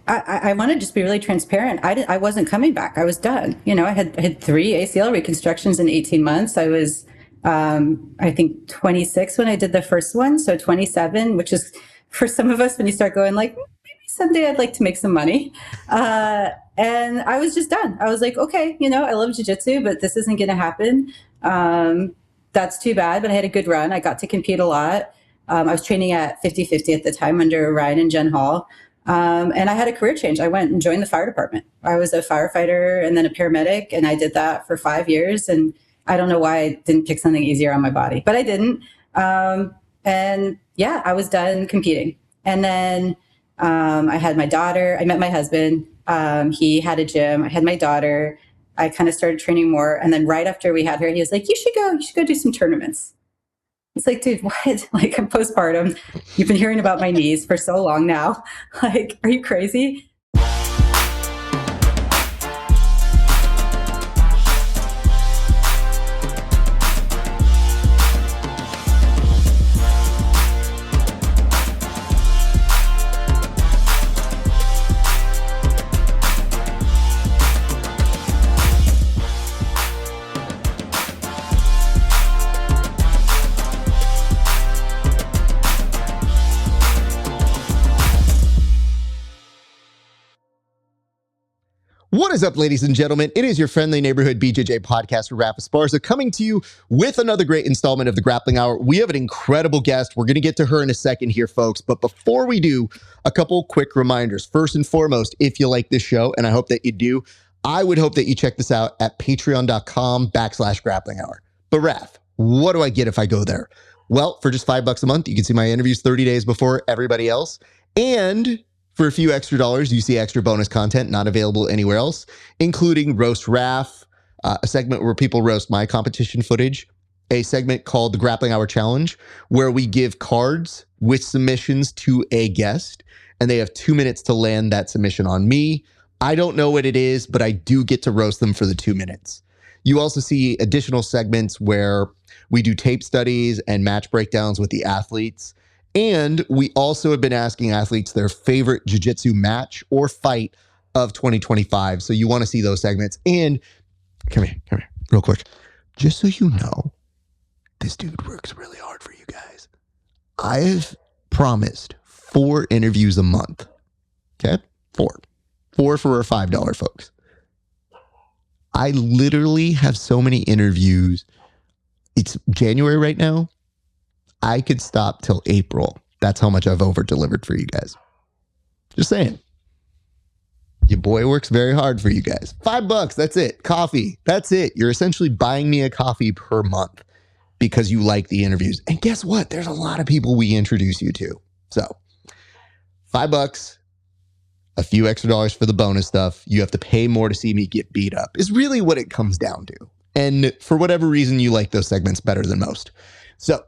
I want to just be really transparent. I wasn't coming back. I was done. I had 3 ACL reconstructions in 18 months. I was, I think 26 when I did the first one. So 27, which is for some of us when you start going like, maybe someday I'd like to make some money. And I was just done. I was like, okay, I love jiu-jitsu, but this isn't going to happen. That's too bad, but I had a good run. I got to compete a lot. I was training at 50-50 at the time under Ryan and Jen Hall. And I had a career change. I went and joined the fire department. I was a firefighter and then a paramedic, and I did that for 5 years. And I don't know why I didn't pick something easier on my body, but I didn't. And yeah, I was done competing. And then I had my daughter. I met my husband. He had a gym. I had my daughter. I kind of started training more. And then right after we had her, he was like, you should go do some tournaments. It's like, dude, what? Like, I'm postpartum. You've been hearing about my knees for so long now. Like, are you crazy? What is up, ladies and gentlemen? It is your friendly neighborhood BJJ podcaster, Rafa Esparza, coming to you with another great installment of the Grappling Hour. We have an incredible guest. We're going to get to her in a second here, folks. But before we do, a couple quick reminders. First and foremost, if you like this show, and I hope that you do, I would hope that you check this out at patreon.com/grappling hour. But Raf, what do I get if I go there? Well, for just $5 a month, you can see my interviews 30 days before everybody else. And for a few extra dollars, you see extra bonus content not available anywhere else, including Roast Raf, a segment where people roast my competition footage, a segment called the Grappling Hour Challenge, where we give cards with submissions to a guest, and they have 2 minutes to land that submission on me. I don't know what it is, but I do get to roast them for the 2 minutes. You also see additional segments where we do tape studies and match breakdowns with the athletes. And we also have been asking athletes their favorite jiu-jitsu match or fight of 2025. So you want to see those segments. And come here, real quick. Just so you know, this dude works really hard for you guys. I've promised 4 interviews a month. Okay? 4. 4 for our $5 folks. I literally have so many interviews. It's January right now. I could stop till April. That's how much I've over-delivered for you guys. Just saying. Your boy works very hard for you guys. $5, that's it. Coffee, that's it. You're essentially buying me a coffee per month because you like the interviews. And guess what? There's a lot of people we introduce you to. So, $5, a few extra dollars for the bonus stuff. You have to pay more to see me get beat up is really what it comes down to. And for whatever reason, you like those segments better than most. So,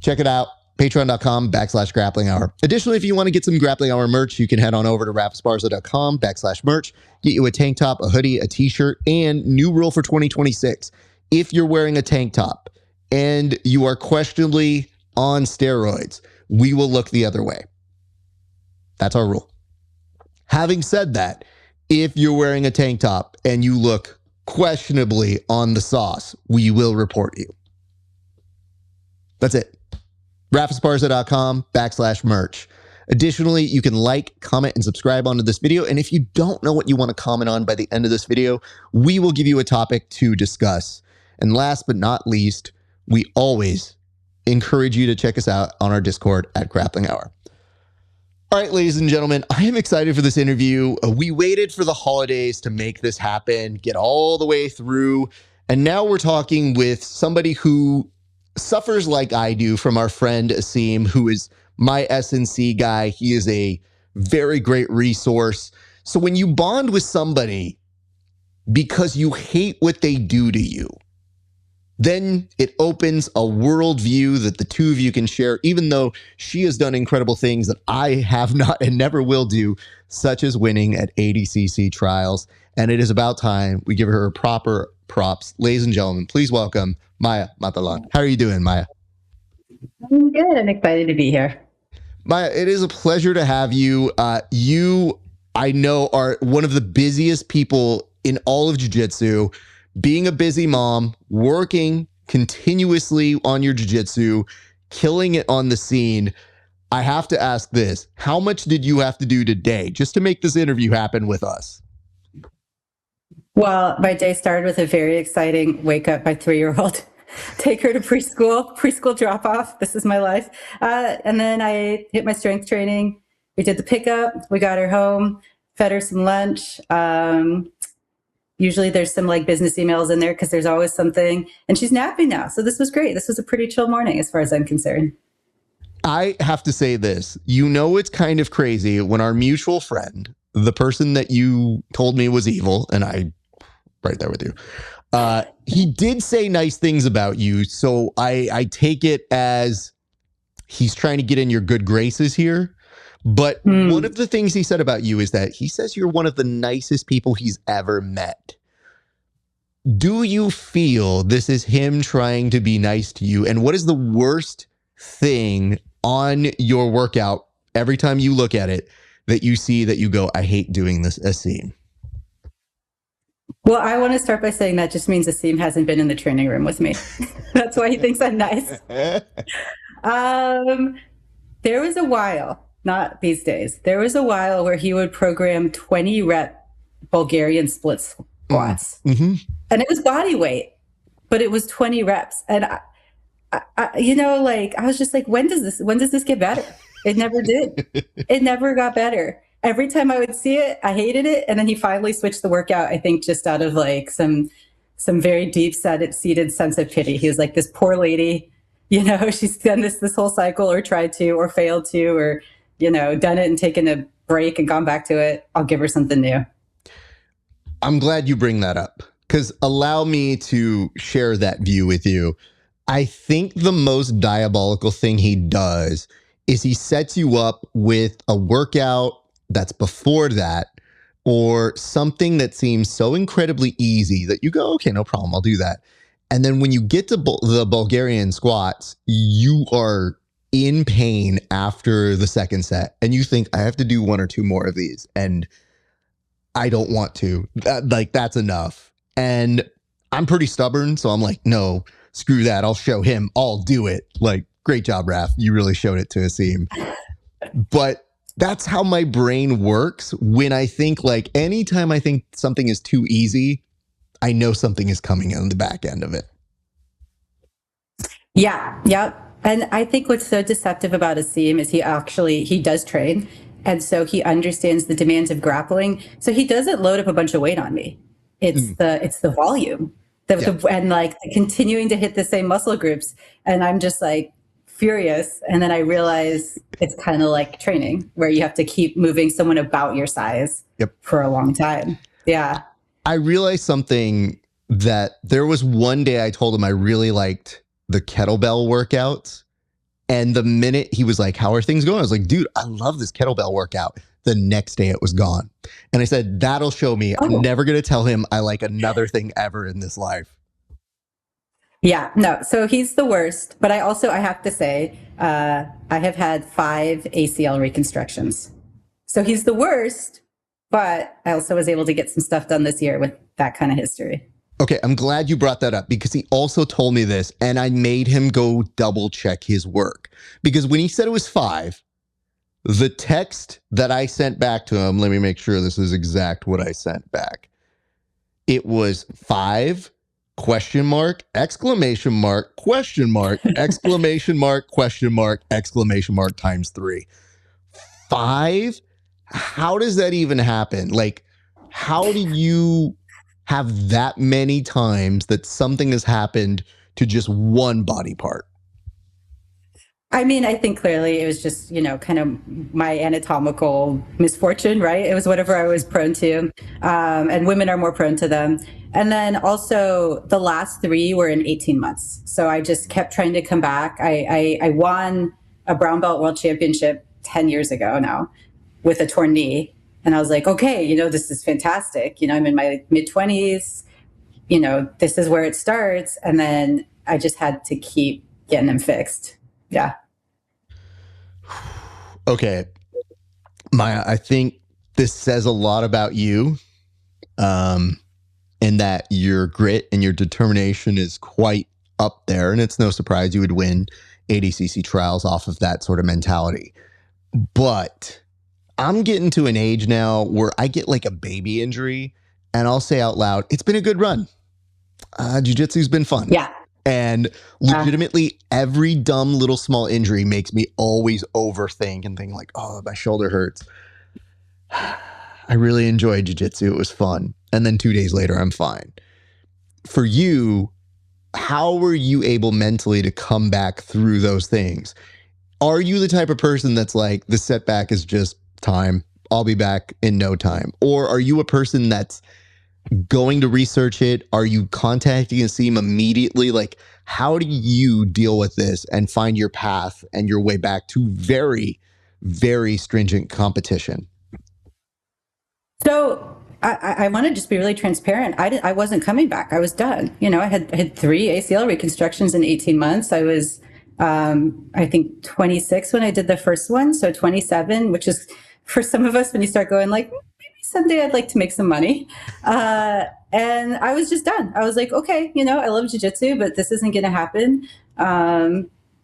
check it out, patreon.com/grappling hour. Additionally, if you want to get some Grappling Hour merch, you can head on over to rafasparza.com/merch. Get you a tank top, a hoodie, a t-shirt, and new rule for 2026. If you're wearing a tank top and you are questionably on steroids, we will look the other way. That's our rule. Having said that, if you're wearing a tank top and you look questionably on the sauce, we will report you. That's it. rafasparza.com/merch. Additionally, you can like, comment, and subscribe onto this video. And if you don't know what you want to comment on by the end of this video, we will give you a topic to discuss. And last but not least, we always encourage you to check us out on our Discord at Grappling Hour. All right, ladies and gentlemen, I am excited for this interview. We waited for the holidays to make this happen, get all the way through. And now we're talking with somebody who suffers like I do from our friend Asim, who is my S&C guy. He is a very great resource. So when you bond with somebody because you hate what they do to you, then it opens a worldview that the two of you can share, even though she has done incredible things that I have not and never will do, such as winning at ADCC Trials. And it is about time we give her proper props. Ladies and gentlemen, please welcome Maia Matalon. How are you doing, Maia? I'm good. I'm excited to be here. Maia, it is a pleasure to have you. You I know are one of the busiest people in all of jiu-jitsu, being a busy mom, working continuously on your jiu-jitsu, killing it on the scene. I have to ask this. How much did you have to do today just to make this interview happen with us? Well, my day started with a very exciting wake up my 3-year-old, take her to preschool drop off. This is my life. And then I hit my strength training. We did the pickup. We got her home, fed her some lunch. Usually there's some like business emails in there because there's always something. And she's napping now. So this was great. This was a pretty chill morning as far as I'm concerned. I have to say this. You know, it's kind of crazy when our mutual friend, the person that you told me was evil, and I right there with you, he did say nice things about you. So I take it as he's trying to get in your good graces here. But one of the things he said about you is that he says you're one of the nicest people he's ever met. Do you feel this is him trying to be nice to you? And what is the worst thing on your workout every time you look at it that you see that you go, I hate doing this Asim? Well, I want to start by saying that just means Asim hasn't been in the training room with me. That's why he thinks I'm nice. There was a while, not these days, there was a while where he would program 20 rep Bulgarian split squats. Mm-hmm. And it was body weight, but it was 20 reps. And I was just like, when does this get better? It never did. It never got better. Every time I would see it, I hated it. And then he finally switched the workout, I think just out of like some very deep seated sense of pity. He was like, this poor lady, she's done this whole cycle or tried to, or failed to, or, done it and taken a break and gone back to it. I'll give her something new. I'm glad you bring that up, because allow me to share that view with you. I think the most diabolical thing he does is he sets you up with a workout that's before that, or something that seems so incredibly easy that you go, okay, no problem, I'll do that. And then when you get to the Bulgarian squats, you are in pain after the second set. And you think, I have to do one or two more of these. And I don't want to. That's enough. And I'm pretty stubborn. So I'm like, no, screw that. I'll show him. I'll do it. Like, great job, Raph. You really showed it to Asim. But that's how my brain works when I think, like, anytime I think something is too easy, I know something is coming on the back end of it. Yeah. Yep. And I think what's so deceptive about Asim is he does train. And so he understands the demands of grappling. So he doesn't load up a bunch of weight on me. It's the volume and like continuing to hit the same muscle groups. And I'm just like furious. And then I realize it's kind of like training where you have to keep moving someone about your size for a long time. Yeah. I realized something, that there was one day I told him I really liked the kettlebell workouts. And the minute he was like, how are things going? I was like, dude, I love this kettlebell workout. The next day it was gone. And I said, that'll show me. I'm never going to tell him I like another thing ever in this life. Yeah, no. So he's the worst. But I have to say, I have had 5 ACL reconstructions. So he's the worst, but I also was able to get some stuff done this year with that kind of history. Okay, I'm glad you brought that up, because he also told me this, and I made him go double check his work. Because when he said it was 5, the text that I sent back to him, let me make sure this is exact what I sent back. It was 5, question mark, exclamation mark, question mark, exclamation mark, question mark, exclamation mark times 3. 5? How does that even happen? Like, how do you have that many times that something has happened to just one body part? I mean, I think clearly it was just, kind of my anatomical misfortune, right? It was whatever I was prone to. And women are more prone to them. And then also the last 3 were in 18 months. So I just kept trying to come back. I won a brown belt world championship 10 years ago now with a torn knee. And I was like, okay, this is fantastic. I'm in my mid-20s, this is where it starts. And then I just had to keep getting them fixed. Yeah. Okay. Maia, I think this says a lot about you, and that your grit and your determination is quite up there. And it's no surprise you would win ADCC Trials off of that sort of mentality. But I'm getting to an age now where I get like a baby injury and I'll say out loud, it's been a good run. Jiu-Jitsu's been fun. Yeah. And legitimately, every dumb little small injury makes me always overthink and think like, oh, my shoulder hurts. I really enjoyed jiu-jitsu. It was fun. And then 2 days later, I'm fine. For you, how were you able mentally to come back through those things? Are you the type of person that's like, the setback is just time, I'll be back in no time? Or are you a person that's going to research it? Are you contacting a team immediately? Like, how do you deal with this and find your path and your way back to very, very stringent competition? So I want to just be really transparent. I wasn't coming back. I was done. You know, I had 3 ACL reconstructions in 18 months. I was, I think 26 when I did the first one. So 27, which is for some of us when you start going like, maybe someday I'd like to make some money. And I was just done. I was like, okay, you know, I love jiu-jitsu, but this isn't going to happen.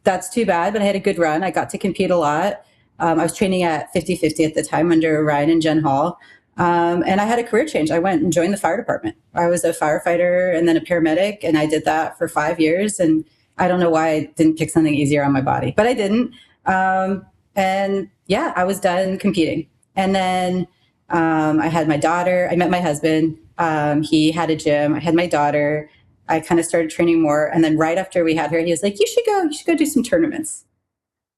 That's too bad, but I had a good run. I got to compete a lot. I was training at 50-50 at the time under Ryan and Jen Hall. And I had a career change. I went and joined the fire department. I was a firefighter and then a paramedic, and I did that for 5 years. And I don't know why I didn't pick something easier on my body, but I didn't. And yeah, I was done competing. And then I had my daughter. I met my husband. He had a gym. I had my daughter. I kind of started training more. And then right after we had her, he was like, you should go do some tournaments.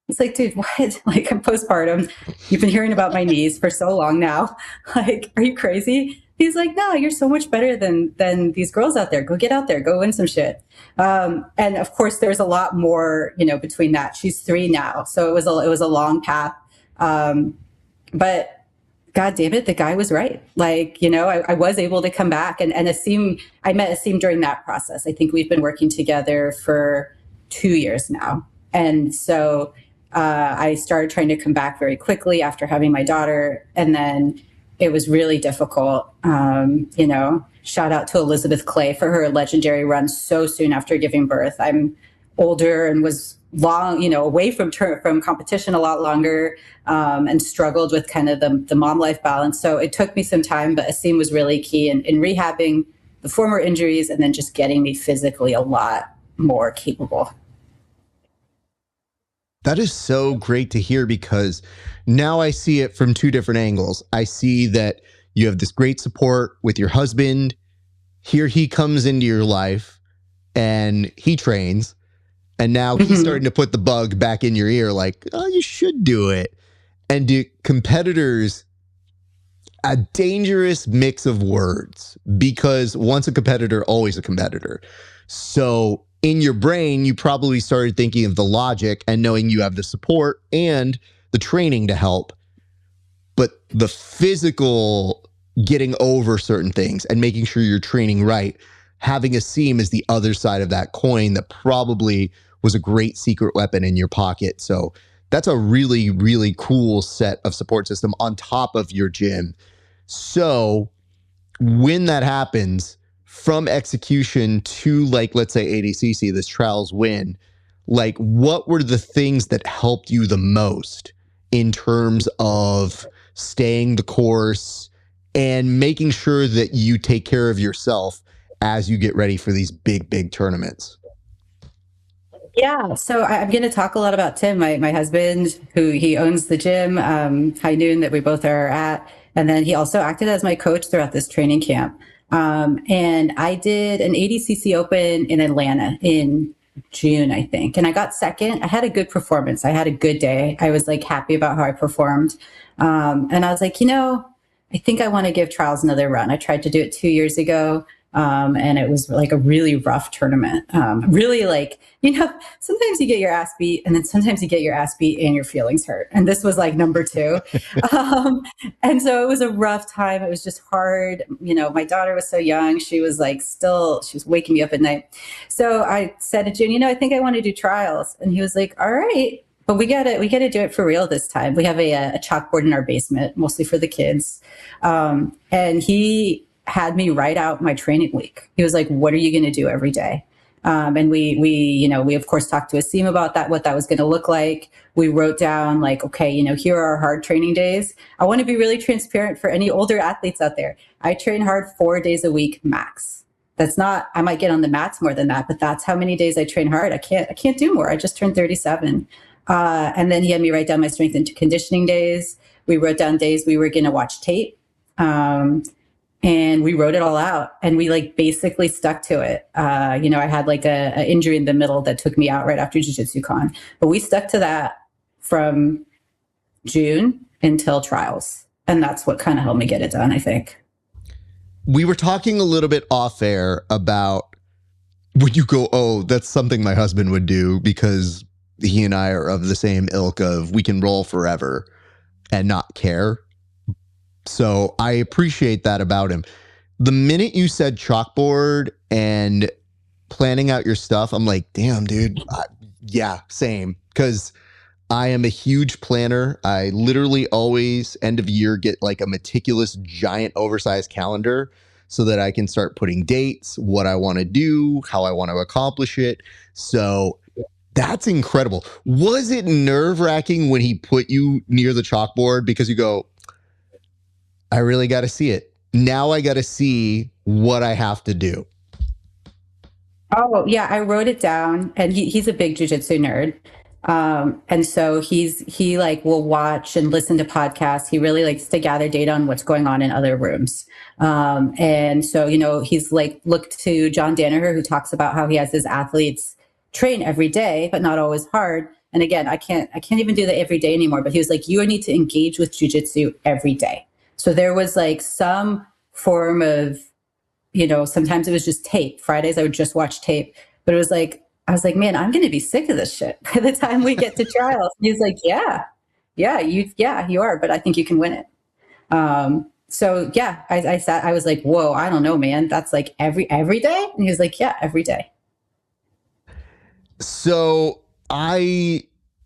It's like, dude, what? Like, I'm postpartum. You've been hearing about my knees for so long now. Like, are you crazy? He's like, no, you're so much better than these girls out there. Go get out there. Go win some shit. And of course, there's a lot more, you know, between that. She's 3 now, so it was a long path. But God damn it, the guy was right. Like, you know, I was able to come back, and Asim, I met Asim during that process. I think we've been working together for 2 years now, and so. I started trying to come back very quickly after having my daughter. And then it was really difficult. You know, shout out to Elizabeth Clay for her legendary run so soon after giving birth. I'm older and was long, you know, away from competition a lot longer, and struggled with kind of the mom life balance. So it took me some time, but Asim was really key in rehabbing the former injuries and then just getting me physically a lot more capable. That is so great to hear, because now I see it from 2 different angles. I see that you have this great support with your husband. Here he comes into your life and he trains. And now he's starting to put the bug back in your ear like, oh, you should do it. And do competitors, a dangerous mix of words, because once a competitor, always a competitor. So in your brain, you probably started thinking of the logic and knowing you have the support and the training to help, but the physical getting over certain things and making sure you're training right, having Asim is the other side of that coin that probably was a great secret weapon in your pocket. So that's a really, really cool set of support system on top of your gym. So when that happens, from execution to, like, let's say ADCC, this trials win, like, what were the things that helped you the most in terms of staying the course and making sure that you take care of yourself as you get ready for these big, big tournaments? Yeah, so I'm going to talk a lot about Tim, my husband, who he owns the gym, High Noon, that we both are at. And then he also acted as my coach throughout this training camp. And I did an ADCC Open in Atlanta in June, I think. And I got second. I had a good performance. I had a good day. I was like happy about how I performed. And I was like, you know, I think I want to give trials another run. I tried to do it 2 years ago. And it was like a really rough tournament. Really, like, you know, sometimes you get your ass beat and then sometimes you get your ass beat and your feelings hurt. And this was like number 2. And so it was a rough time. It was just hard. You know, my daughter was so young. She was like she was waking me up at night. So I said to June, you know, I think I want to do trials. And he was like, all right, but we gotta do it for real this time. We have a chalkboard in our basement, mostly for the kids. And he had me write out my training week. He was like, what are you going to do every day? And we of course talked to Asim about that, what that was going to look like. We wrote down like, okay, here are our hard training days. I want to be really transparent for any older athletes out there. I train hard 4 days a week max. That's not, I might get on the mats more than that, but that's how many days I train hard. I can't do more. I just turned 37. And then he had me write down my strength and conditioning days. We wrote down days we were going to watch tape. And we wrote it all out, and we like basically stuck to it. I had like a injury in the middle that took me out right after Jiu-Jitsu Con, but we stuck to that from June until trials. And that's what kind of helped me get it done, I think. We were talking a little bit off air about when you go, oh, that's something my husband would do, because he and I are of the same ilk of we can roll forever and not care. So I appreciate that about him. The minute you said chalkboard and planning out your stuff, I'm like, damn, dude. Yeah, same. Because I am a huge planner. I literally always end of year get like a meticulous, giant, oversized calendar so that I can start putting dates, what I want to do, how I want to accomplish it. So that's incredible. Was it nerve-wracking when he put you near the chalkboard because you go, I really got to see it. Now I got to see what I have to do. Oh yeah, I wrote it down, and he's a big jiu-jitsu nerd. And so he like will watch and listen to podcasts. He really likes to gather data on what's going on in other rooms. And so, he's like looked to John Danaher, who talks about how he has his athletes train every day, but not always hard. And again, I can't even do that every day anymore, but he was like, you need to engage with jiu-jitsu every day. So there was like some form of, sometimes it was just tape. Fridays I would just watch tape, but it was like, I was like, man, I'm going to be sick of this shit by the time we get to trials. And he's like, yeah, you are, but I think you can win it. So yeah, I sat, I was like, whoa, I don't know, man. That's like every day. And he was like, yeah, every day. So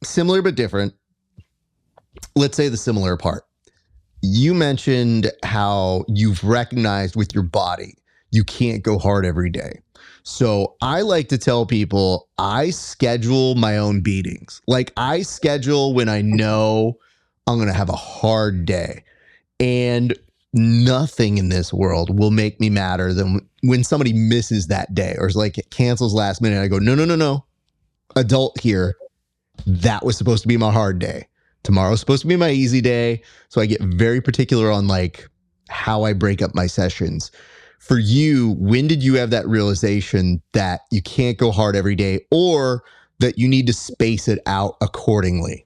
similar but different. Let's say the similar part. You mentioned how you've recognized with your body, you can't go hard every day. So I like to tell people I schedule my own beatings. Like I schedule when I know I'm going to have a hard day, and nothing in this world will make me madder than when somebody misses that day or is like it cancels last minute. I go, no. Adult here. That was supposed to be my hard day. Tomorrow's supposed to be my easy day. So I get very particular on like how I break up my sessions. For you, when did you have that realization that you can't go hard every day, or that you need to space it out accordingly?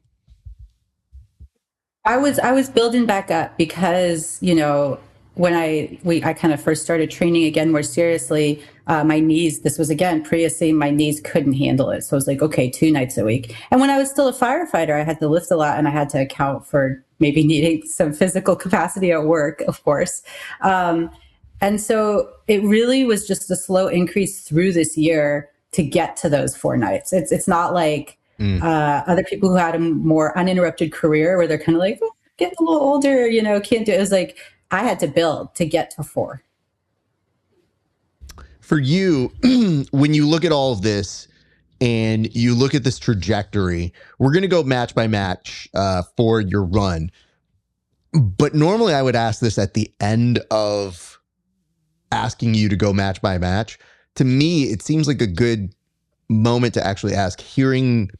I was building back up because, when I kind of first started training again more seriously, my knees, this was again pre-Asim, my knees couldn't handle it. So I was like, okay, 2 nights a week. And when I was still a firefighter, I had to lift a lot, and I had to account for maybe needing some physical capacity at work, of course. And so it really was just a slow increase through this year to get to those 4 nights. It's not like other people who had a more uninterrupted career where they're kind of like, oh, getting a little older, can't do it. It was like, I had to build to get to 4. For you, when you look at all of this and you look at this trajectory, we're going to go match by match for your run. But normally I would ask this at the end of asking you to go match by match. To me, it seems like a good moment to actually ask, hearing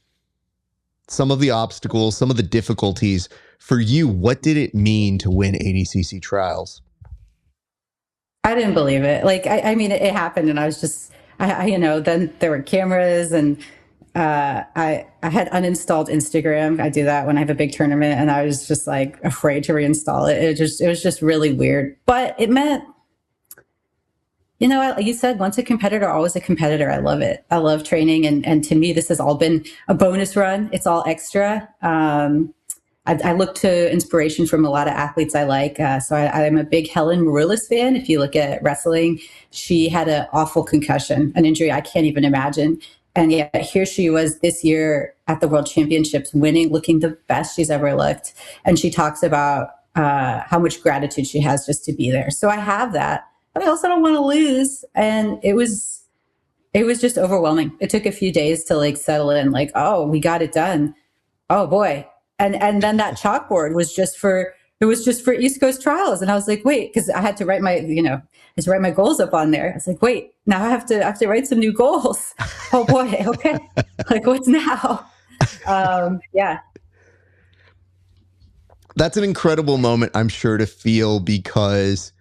some of the obstacles, some of the difficulties. For you, what did it mean to win ADCC Trials? I didn't believe it. Like, I mean, it happened, and I was just, then there were cameras, and I had uninstalled Instagram. I do that when I have a big tournament, and I was just like afraid to reinstall it. It was just really weird, but it meant, you said once a competitor, always a competitor. I love it. I love training. And to me, this has all been a bonus run. It's all extra. I look to inspiration from a lot of athletes I like. So I'm a big Helen Maroulis fan. If you look at wrestling, she had an awful concussion, an injury I can't even imagine. And yet here she was this year at the World Championships, winning, looking the best she's ever looked. And she talks about how much gratitude she has just to be there. So I have that, but I also don't want to lose. And it was just overwhelming. It took a few days to like settle in, like, oh, we got it done. Oh boy. And then that chalkboard was just for East Coast Trials. And I was like, wait, because I had to write my goals up on there. I was like, wait, now I have to write some new goals. Oh boy, okay. Like, what's now? Yeah. That's an incredible moment, I'm sure, to feel, because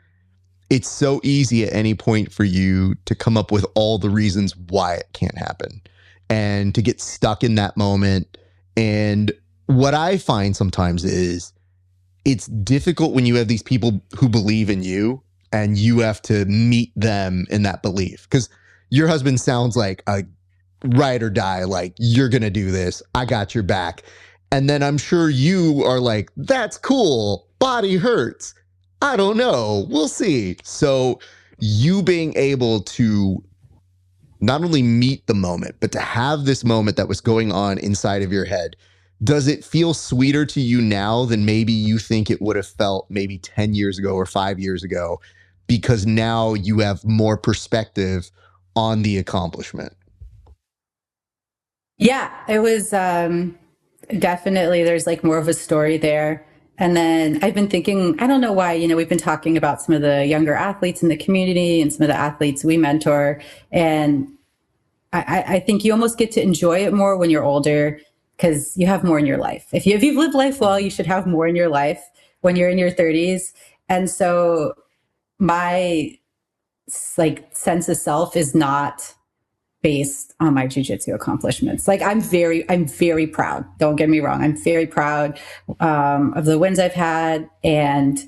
it's so easy at any point for you to come up with all the reasons why it can't happen and to get stuck in that moment. And what I find sometimes is it's difficult when you have these people who believe in you and you have to meet them in that belief. Because your husband sounds like a ride or die, like, you're going to do this. I got your back. And then I'm sure you are like, that's cool. Body hurts. I don't know. We'll see. So you being able to not only meet the moment, but to have this moment that was going on inside of your head, does it feel sweeter to you now than maybe you think it would have felt maybe 10 years ago or 5 years ago? Because now you have more perspective on the accomplishment. Yeah, it was definitely, there's like more of a story there. And then I've been thinking, I don't know why, we've been talking about some of the younger athletes in the community and some of the athletes we mentor. And I think you almost get to enjoy it more when you're older because you have more in your life. If you've lived life well, you should have more in your life when you're in your 30s. And so my like sense of self is not based on my jiu-jitsu accomplishments. Like I'm very proud. Don't get me wrong. I'm very proud of the wins I've had. And,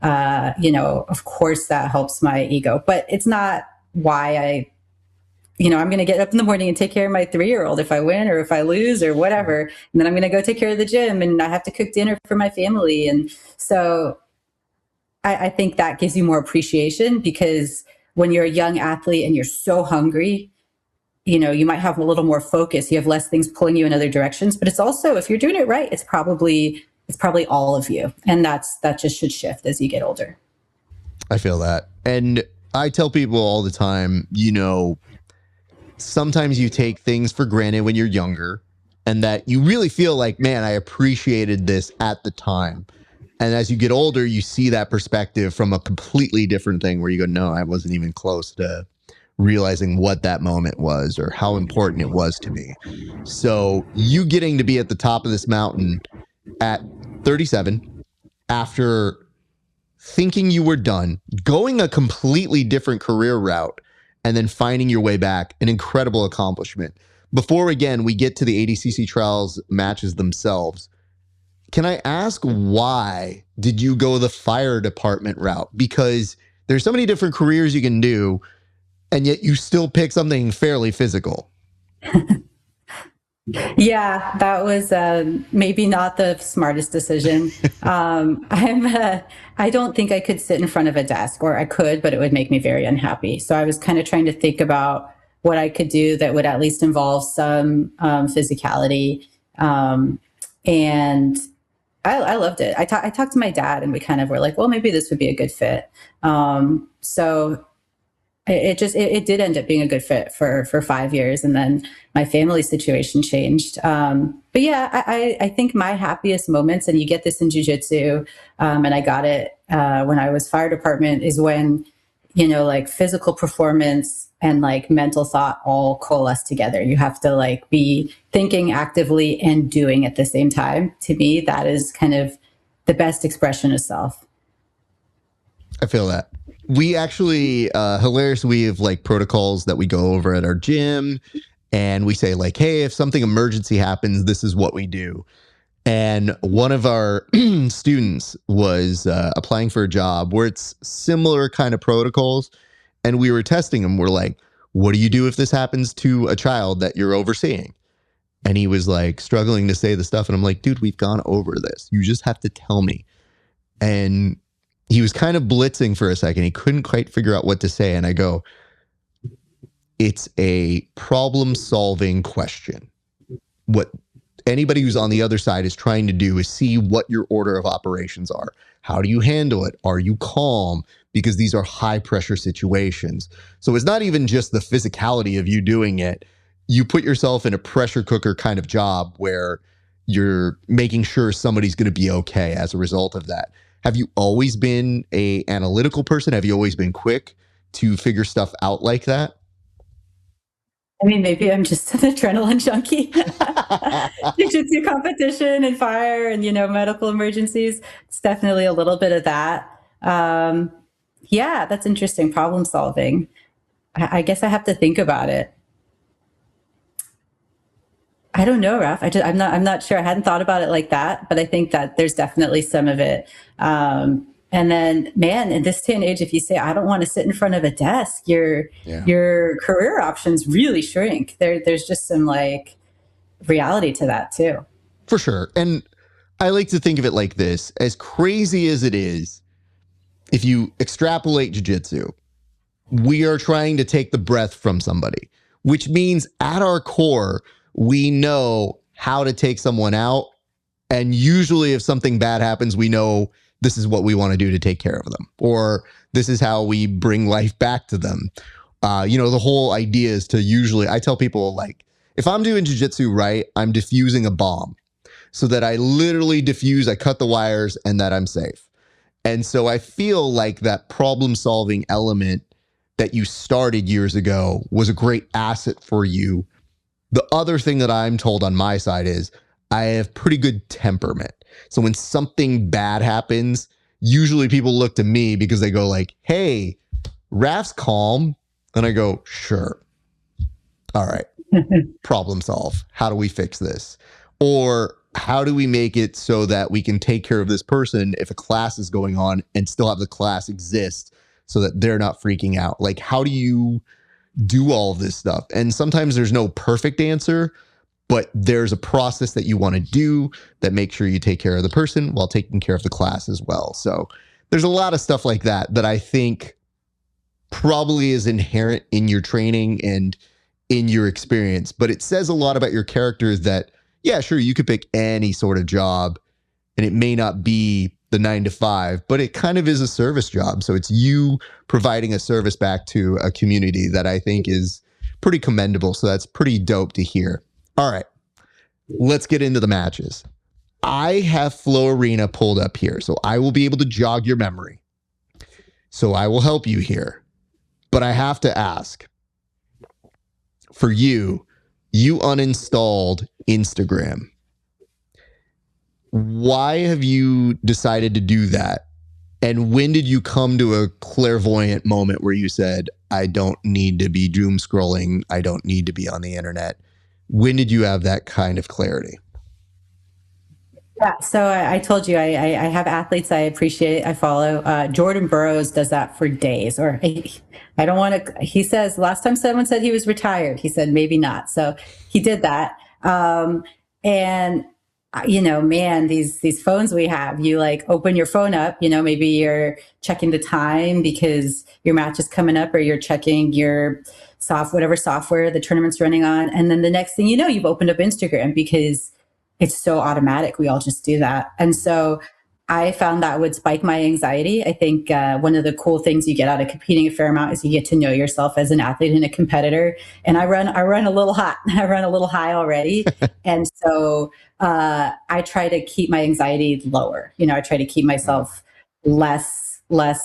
of course that helps my ego, but it's not why I'm going to get up in the morning and take care of my 3-year-old if I win or if I lose or whatever. And then I'm going to go take care of the gym and I have to cook dinner for my family. And so I think that gives you more appreciation, because when you're a young athlete and you're so hungry, you might have a little more focus. You have less things pulling you in other directions, but it's also, if you're doing it right, it's probably all of you. And that just should shift as you get older. I feel that. And I tell people all the time, sometimes you take things for granted when you're younger and that you really feel like, man, I appreciated this at the time. And as you get older, you see that perspective from a completely different thing where you go, no, I wasn't even close to realizing what that moment was or how important it was to me. So you getting to be at the top of this mountain at 37 after thinking you were done, going a completely different career route, and then finding your way back, an incredible accomplishment. Before, again, we get to the ADCC Trials matches themselves, can I ask, why did you go the fire department route? Because there's so many different careers you can do, and yet you still pick something fairly physical. Yeah, that was maybe not the smartest decision. I don't think I could sit in front of a desk, or I could, but it would make me very unhappy. So I was kind of trying to think about what I could do that would at least involve some physicality. And I loved it. I talked to my dad, and we kind of were like, well, maybe this would be a good fit. So it did end up being a good fit for 5 years. And then my family situation changed. But yeah, I think my happiest moments, and you get this in jiu-jitsu, and I got it when I was fire department, is when, like physical performance and like mental thought all coalesce together. You have to like be thinking actively and doing at the same time. To me, that is kind of the best expression of self. I feel that. We actually, hilarious, we have like protocols that we go over at our gym, and we say like, hey, if something emergency happens, this is what we do. And one of our students was applying for a job where it's similar kind of protocols. And we were testing him. We're like, what do you do if this happens to a child that you're overseeing? And he was like struggling to say the stuff. And I'm like, dude, we've gone over this. You just have to tell me. And he was kind of blitzing for a second. He couldn't quite figure out what to say. And I go, it's a problem-solving question. What anybody who's on the other side is trying to do is see what your order of operations are. How do you handle it? Are you calm? Because these are high pressure situations. So it's not even just the physicality of you doing it. You put yourself in a pressure cooker kind of job where you're making sure somebody's going to be okay as a result of that. Have you always been an analytical person? Have you always been quick to figure stuff out like that? I mean, maybe I'm just an adrenaline junkie. Jiu-Jitsu competition and fire and, medical emergencies. It's definitely a little bit of that. Yeah, that's interesting. Problem solving. I guess I have to think about it. I don't know, Raf. I'm not sure. I hadn't thought about it like that, but I think that there's definitely some of it. And then, man, in this day and age, if you say, I don't want to sit in front of a desk, your career options really shrink. There's just some reality to that too. For sure. And I like to think of it like this, as crazy as it is, if you extrapolate jiu-jitsu, we are trying to take the breath from somebody, which means at our core, we know how to take someone out. And usually if something bad happens, we know this is what we want to do to take care of them, or this is how we bring life back to them. The whole idea is to usually, I tell people, if I'm doing jiu-jitsu right, I'm diffusing a bomb so that I literally diffuse, I cut the wires, and that I'm safe. And so I feel like that problem solving element that you started years ago was a great asset for you. The other thing that I'm told on my side is I have pretty good temperament. So when something bad happens, usually people look to me because they go hey, Raf's calm. And I go, sure. All right. Problem solve. How do we fix this? Or how do we make it so that we can take care of this person if a class is going on and still have the class exist so that they're not freaking out? How do you do all of this stuff? And sometimes there's no perfect answer, but there's a process that you want to do that makes sure you take care of the person while taking care of the class as well. So there's a lot of stuff like that I think probably is inherent in your training and in your experience, but it says a lot about your character that, yeah, sure, you could pick any sort of job and it may not be the 9 to 5, but it kind of is a service job. So it's you providing a service back to a community that I think is pretty commendable. So that's pretty dope to hear. All right, let's get into the matches. I have Flow Arena pulled up here, so I will be able to jog your memory. So I will help you here. But I have to ask, for you uninstalled Instagram. Why have you decided to do that? And when did you come to a clairvoyant moment where you said, I don't need to be doom scrolling, I don't need to be on the internet? When did you have that kind of clarity? Yeah, so I told you I have athletes I appreciate, I follow. Jordan Burroughs does that for days, or I don't want to. He says last time someone said he was retired, he said maybe not. So he did that, and man, these phones we have, you open your phone up, maybe you're checking the time because your match is coming up, or you're checking your whatever software the tournament's running on, and then the next thing you know, you've opened up Instagram because it's so automatic. We all just do that. And so I found that would spike my anxiety. I think one of the cool things you get out of competing a fair amount is you get to know yourself as an athlete and a competitor. And I run a little hot. I run a little high already. And so I try to keep my anxiety lower. I try to keep myself less worked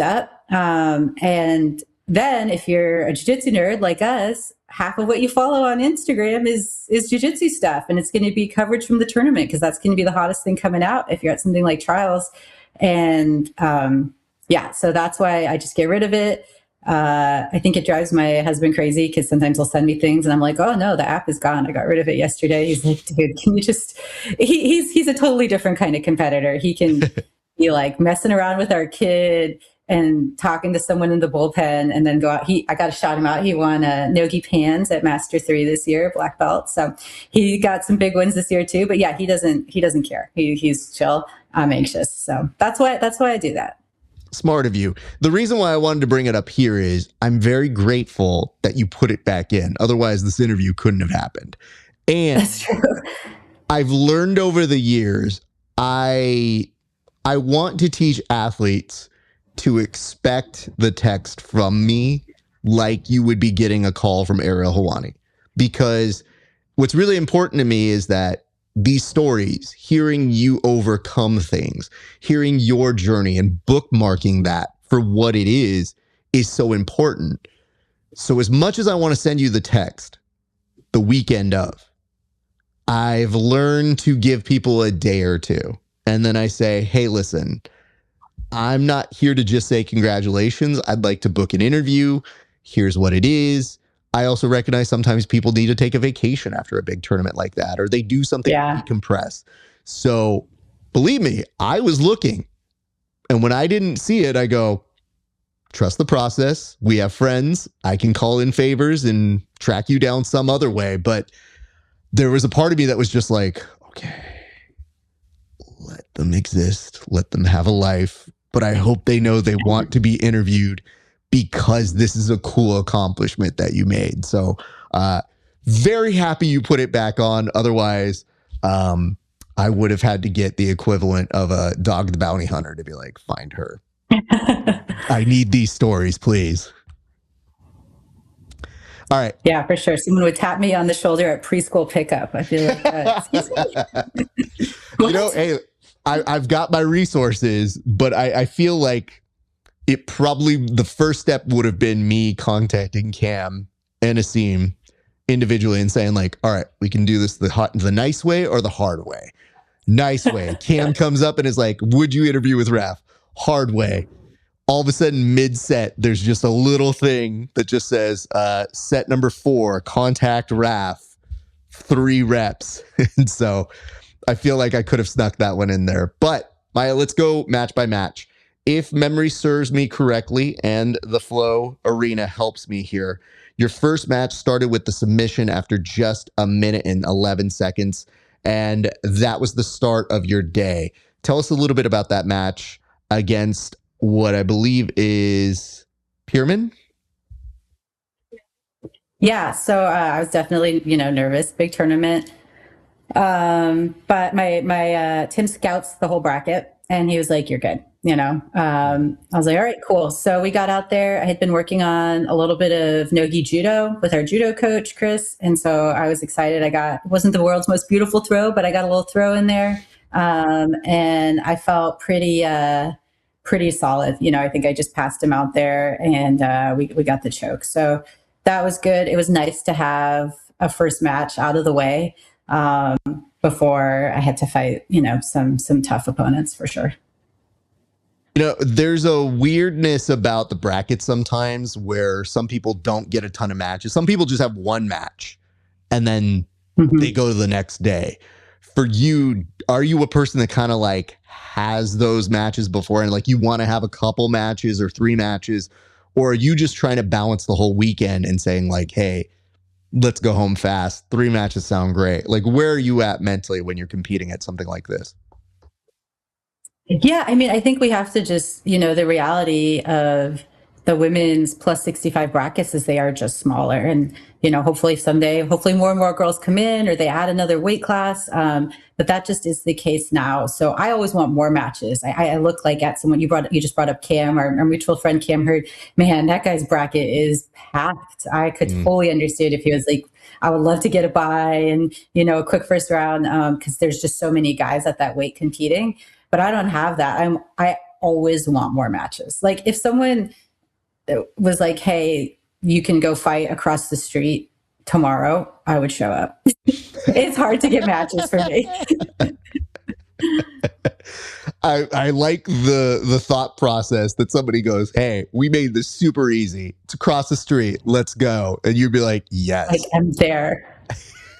up. And then if you're a jiu-jitsu nerd like us, half of what you follow on Instagram is jiu-jitsu stuff. And it's going to be coverage from the tournament because that's going to be the hottest thing coming out if you're at something like Trials. And so that's why I just get rid of it. I think it drives my husband crazy because sometimes he'll send me things and I'm like, oh no, the app is gone. I got rid of it yesterday. He's like, dude, can you just, he's a totally different kind of competitor. He can be messing around with our kid and talking to someone in the bullpen and then go out. I got to shout him out. He won Nogi Pans at Master 3 this year, black belt. So he got some big wins this year too. But yeah, he doesn't care. He's chill. I'm anxious. So that's why I do that. Smart of you. The reason why I wanted to bring it up here is I'm very grateful that you put it back in. Otherwise, this interview couldn't have happened. And That's true. I've learned over the years, I want to teach athletes to expect the text from me like you would be getting a call from Ariel Hawani. Because what's really important to me is that these stories, hearing you overcome things, hearing your journey and bookmarking that for what it is so important. So as much as I want to send you the text the weekend of, I've learned to give people a day or two. And then I say, hey, listen, I'm not here to just say congratulations. I'd like to book an interview. Here's what it is. I also recognize sometimes people need to take a vacation after a big tournament like that, or they do something to decompress. So believe me, I was looking. And when I didn't see it, I go, trust the process. We have friends. I can call in favors and track you down some other way. But there was a part of me that was just like, okay, let them exist. Let them have a life. But I hope they know they want to be interviewed because this is a cool accomplishment that you made. So very happy you put it back on. Otherwise, I would have had to get the equivalent of a Dog the Bounty Hunter to be like, find her. I need these stories, please. All right. Yeah, for sure. Someone would tap me on the shoulder at preschool pickup. I feel like, excuse me. You know, hey, I've got my resources, but I feel like it probably, the first step would have been me contacting Cam and Asim individually and saying like, all right, we can do this the nice way or the hard way. Nice way. Cam comes up and is like, would you interview with Raph? Hard way. All of a sudden, mid-set, there's just a little thing that just says, set number 4, contact Raph, 3 reps. And so I feel like I could have snuck that one in there. But, Maia, let's go match by match. If memory serves me correctly and the Flow Arena helps me here, your first match started with the submission after just a minute and 11 seconds. And that was the start of your day. Tell us a little bit about that match against what I believe is Pierman. Yeah, so I was definitely, nervous, big tournament. But my Tim scouts the whole bracket and he was like, you're good. I was like, all right, cool. So we got out there. I had been working on a little bit of Nogi judo with our judo coach, Chris. And so I was excited. Wasn't the world's most beautiful throw, but I got a little throw in there. And I felt pretty solid. I think I just passed him out there and we got the choke. So that was good. It was nice to have a first match out of the way before I had to fight, some tough opponents for sure. There's a weirdness about the bracket sometimes where some people don't get a ton of matches. Some people just have one match and then they go to the next day. For you, are you a person that kind of like has those matches before and like you want to have a couple matches or 3 matches, or are you just trying to balance the whole weekend and saying like, hey, let's go home fast. 3 matches sound great. Like, where are you at mentally when you're competing at something like this? Yeah, I mean, I think we have to just, the reality of the women's plus 65 brackets is they are just smaller. And, hopefully more and more girls come in or they add another weight class. But that just is the case now. So I always want more matches. I look like at someone, you just brought up Cam, our mutual friend Cam Heard, man, that guy's bracket is packed. I could totally understand if he was like, I would love to get a bye and, a quick first round because there's just so many guys at that weight competing. But I don't have that. I always want more matches. Like if someone was like, hey, you can go fight across the street tomorrow, I would show up. It's hard to get matches for me. I like the thought process that somebody goes, hey, we made this super easy. It's across the street. Let's go. And you'd be like, yes. Like I'm there.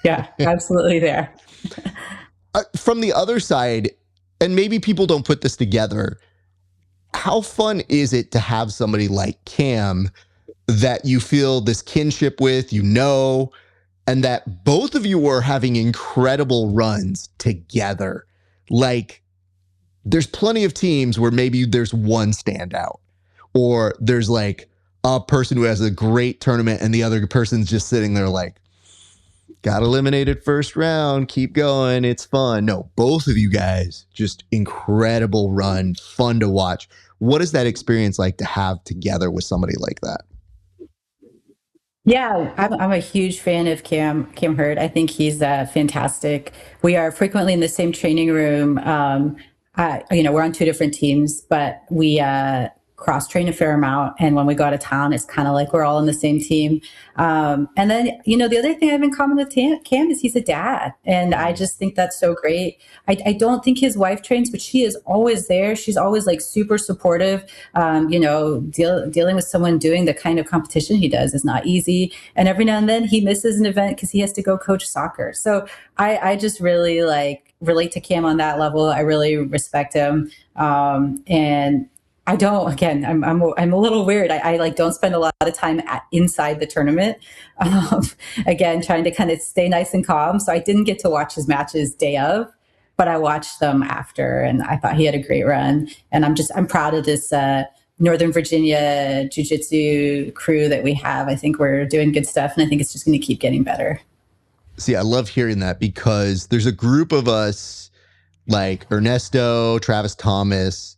Yeah, absolutely there. From the other side, and maybe people don't put this together, how fun is it to have somebody like Cam that you feel this kinship with, and that both of you are having incredible runs together? Like, there's plenty of teams where maybe there's one standout, or there's like a person who has a great tournament and the other person's just sitting there like, got eliminated first round. Keep going. It's fun. No, both of you guys, just incredible run. Fun to watch. What is that experience like to have together with somebody like that? Yeah, I'm a huge fan of Cam Hurd. I think he's fantastic. We are frequently in the same training room. We're on two different teams, but we cross train a fair amount. And when we go out of town, it's kind of like we're all on the same team. And then, the other thing I have in common with Cam is he's a dad. And I just think that's so great. I don't think his wife trains, but she is always there. She's always like super supportive. Dealing with someone doing the kind of competition he does is not easy. And every now and then he misses an event because he has to go coach soccer. So I just really relate to Cam on that level. I really respect him. And I don't, again, I'm a little weird. I don't spend a lot of time inside the tournament. Again, trying to kind of stay nice and calm. So I didn't get to watch his matches day of, but I watched them after, and I thought he had a great run. And I'm proud of this Northern Virginia Jiu-Jitsu crew that we have. I think we're doing good stuff, and I think it's just going to keep getting better. See, I love hearing that because there's a group of us like Ernesto, Travis Thomas,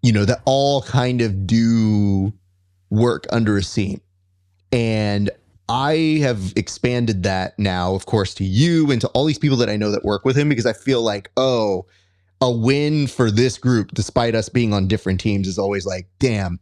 that all kind of do work under a scene. And I have expanded that now, of course, to you and to all these people that I know that work with him, because I feel like, a win for this group, despite us being on different teams, is always like, damn,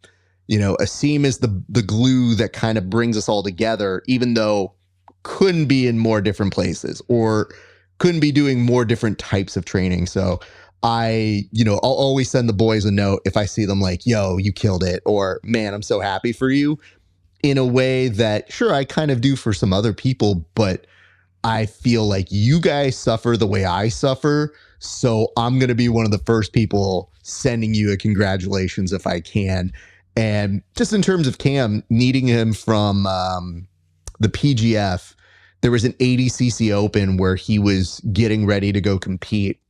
Asim is the glue that kind of brings us all together, even though couldn't be in more different places or couldn't be doing more different types of training. So I'll always send the boys a note if I see them like, yo, you killed it, or man, I'm so happy for you, in a way that, sure, I kind of do for some other people, but I feel like you guys suffer the way I suffer. So I'm going to be one of the first people sending you a congratulations if I can. And just in terms of Cam, needing him from the PGF, there was an ADCC Open where he was getting ready to go compete.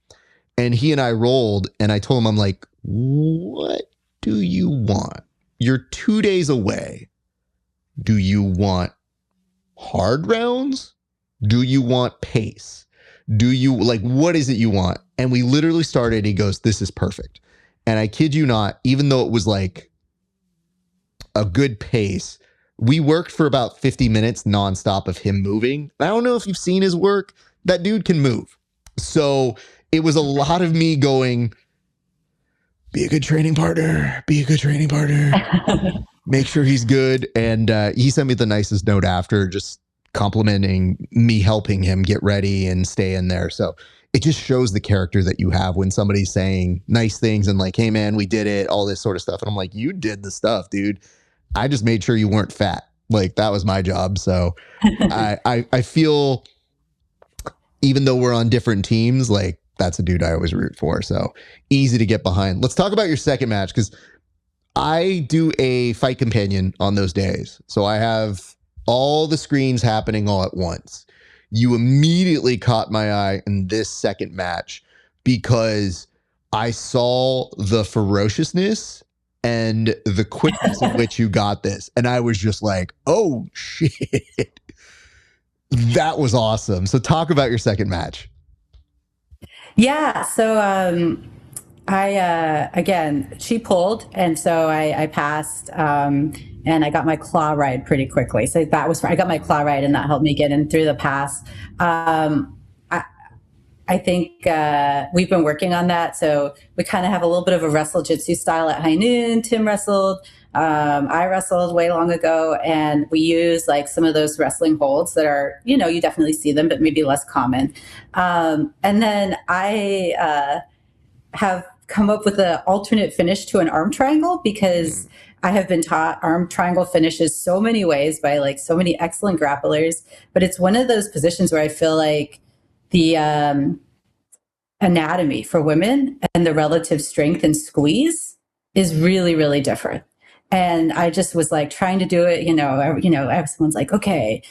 And he and I rolled, and I told him, I'm like, what do you want? You're 2 days away. Do you want hard rounds? Do you want pace? What is it you want? And we literally started, he goes, this is perfect. And I kid you not, even though it was like a good pace, we worked for about 50 minutes nonstop of him moving. I don't know if you've seen his work. That dude can move. So it was a lot of me going, be a good training partner, make sure he's good. And he sent me the nicest note after, just complimenting me helping him get ready and stay in there. So it just shows the character that you have when somebody's saying nice things and like, hey man, we did it, all this sort of stuff. And I'm like, you did the stuff, dude. I just made sure you weren't fat. Like, that was my job. So I feel, even though we're on different teams, like, that's a dude I always root for. So easy to get behind. Let's talk about your second match, because I do a fight companion on those days. So I have all the screens happening all at once. You immediately caught my eye in this second match because I saw the ferociousness and the quickness in which you got this. And I was just like, oh shit, that was awesome. So talk about your second match. Yeah. So again, she pulled, and so I passed, and I got my claw ride pretty quickly. So I got my claw ride, and that helped me get in through the pass. I think we've been working on that. So we kind of have a little bit of a wrestle jitsu style at high noon. Tim wrestled. I wrestled way long ago, and we use like some of those wrestling holds that are, you definitely see them, but maybe less common. And then I have come up with an alternate finish to an arm triangle, because I have been taught arm triangle finishes so many ways by like so many excellent grapplers, but it's one of those positions where I feel like the anatomy for women and the relative strength and squeeze is really, really different. And I just was like trying to do it, everyone's like, okay,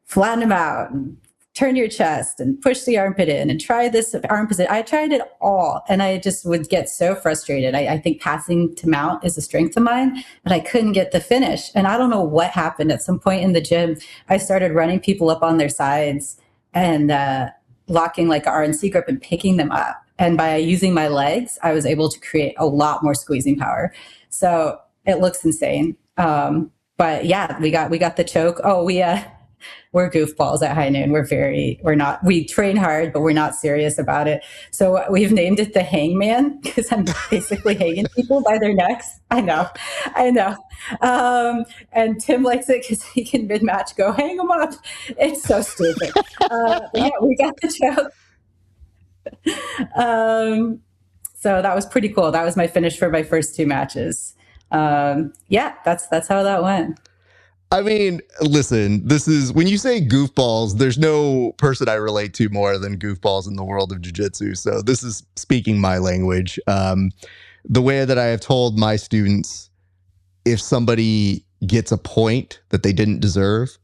flatten them out and turn your chest and push the armpit in and try this arm position. I tried it all, and I just would get so frustrated. I think passing to mount is a strength of mine, but I couldn't get the finish. And I don't know what happened. At some point in the gym, I started running people up on their sides, and locking like an RNC grip and picking them up. And by using my legs, I was able to create a lot more squeezing power. So it looks insane. But yeah, we got the choke. Oh, we're goofballs at High Noon. We train hard, but we're not serious about it. So we've named it the Hangman because I'm basically hanging people by their necks. I know. And Tim likes it because he can mid-match go hang them up. It's so stupid. Yeah, we got the choke. So that was pretty cool. That was my finish for my first 2 matches. Yeah, that's how that went. I mean, listen, this is when you say goofballs, there's no person I relate to more than goofballs in the world of jiu-jitsu. So this is speaking my language. The way that I have told my students, if somebody gets a point that they didn't deserve,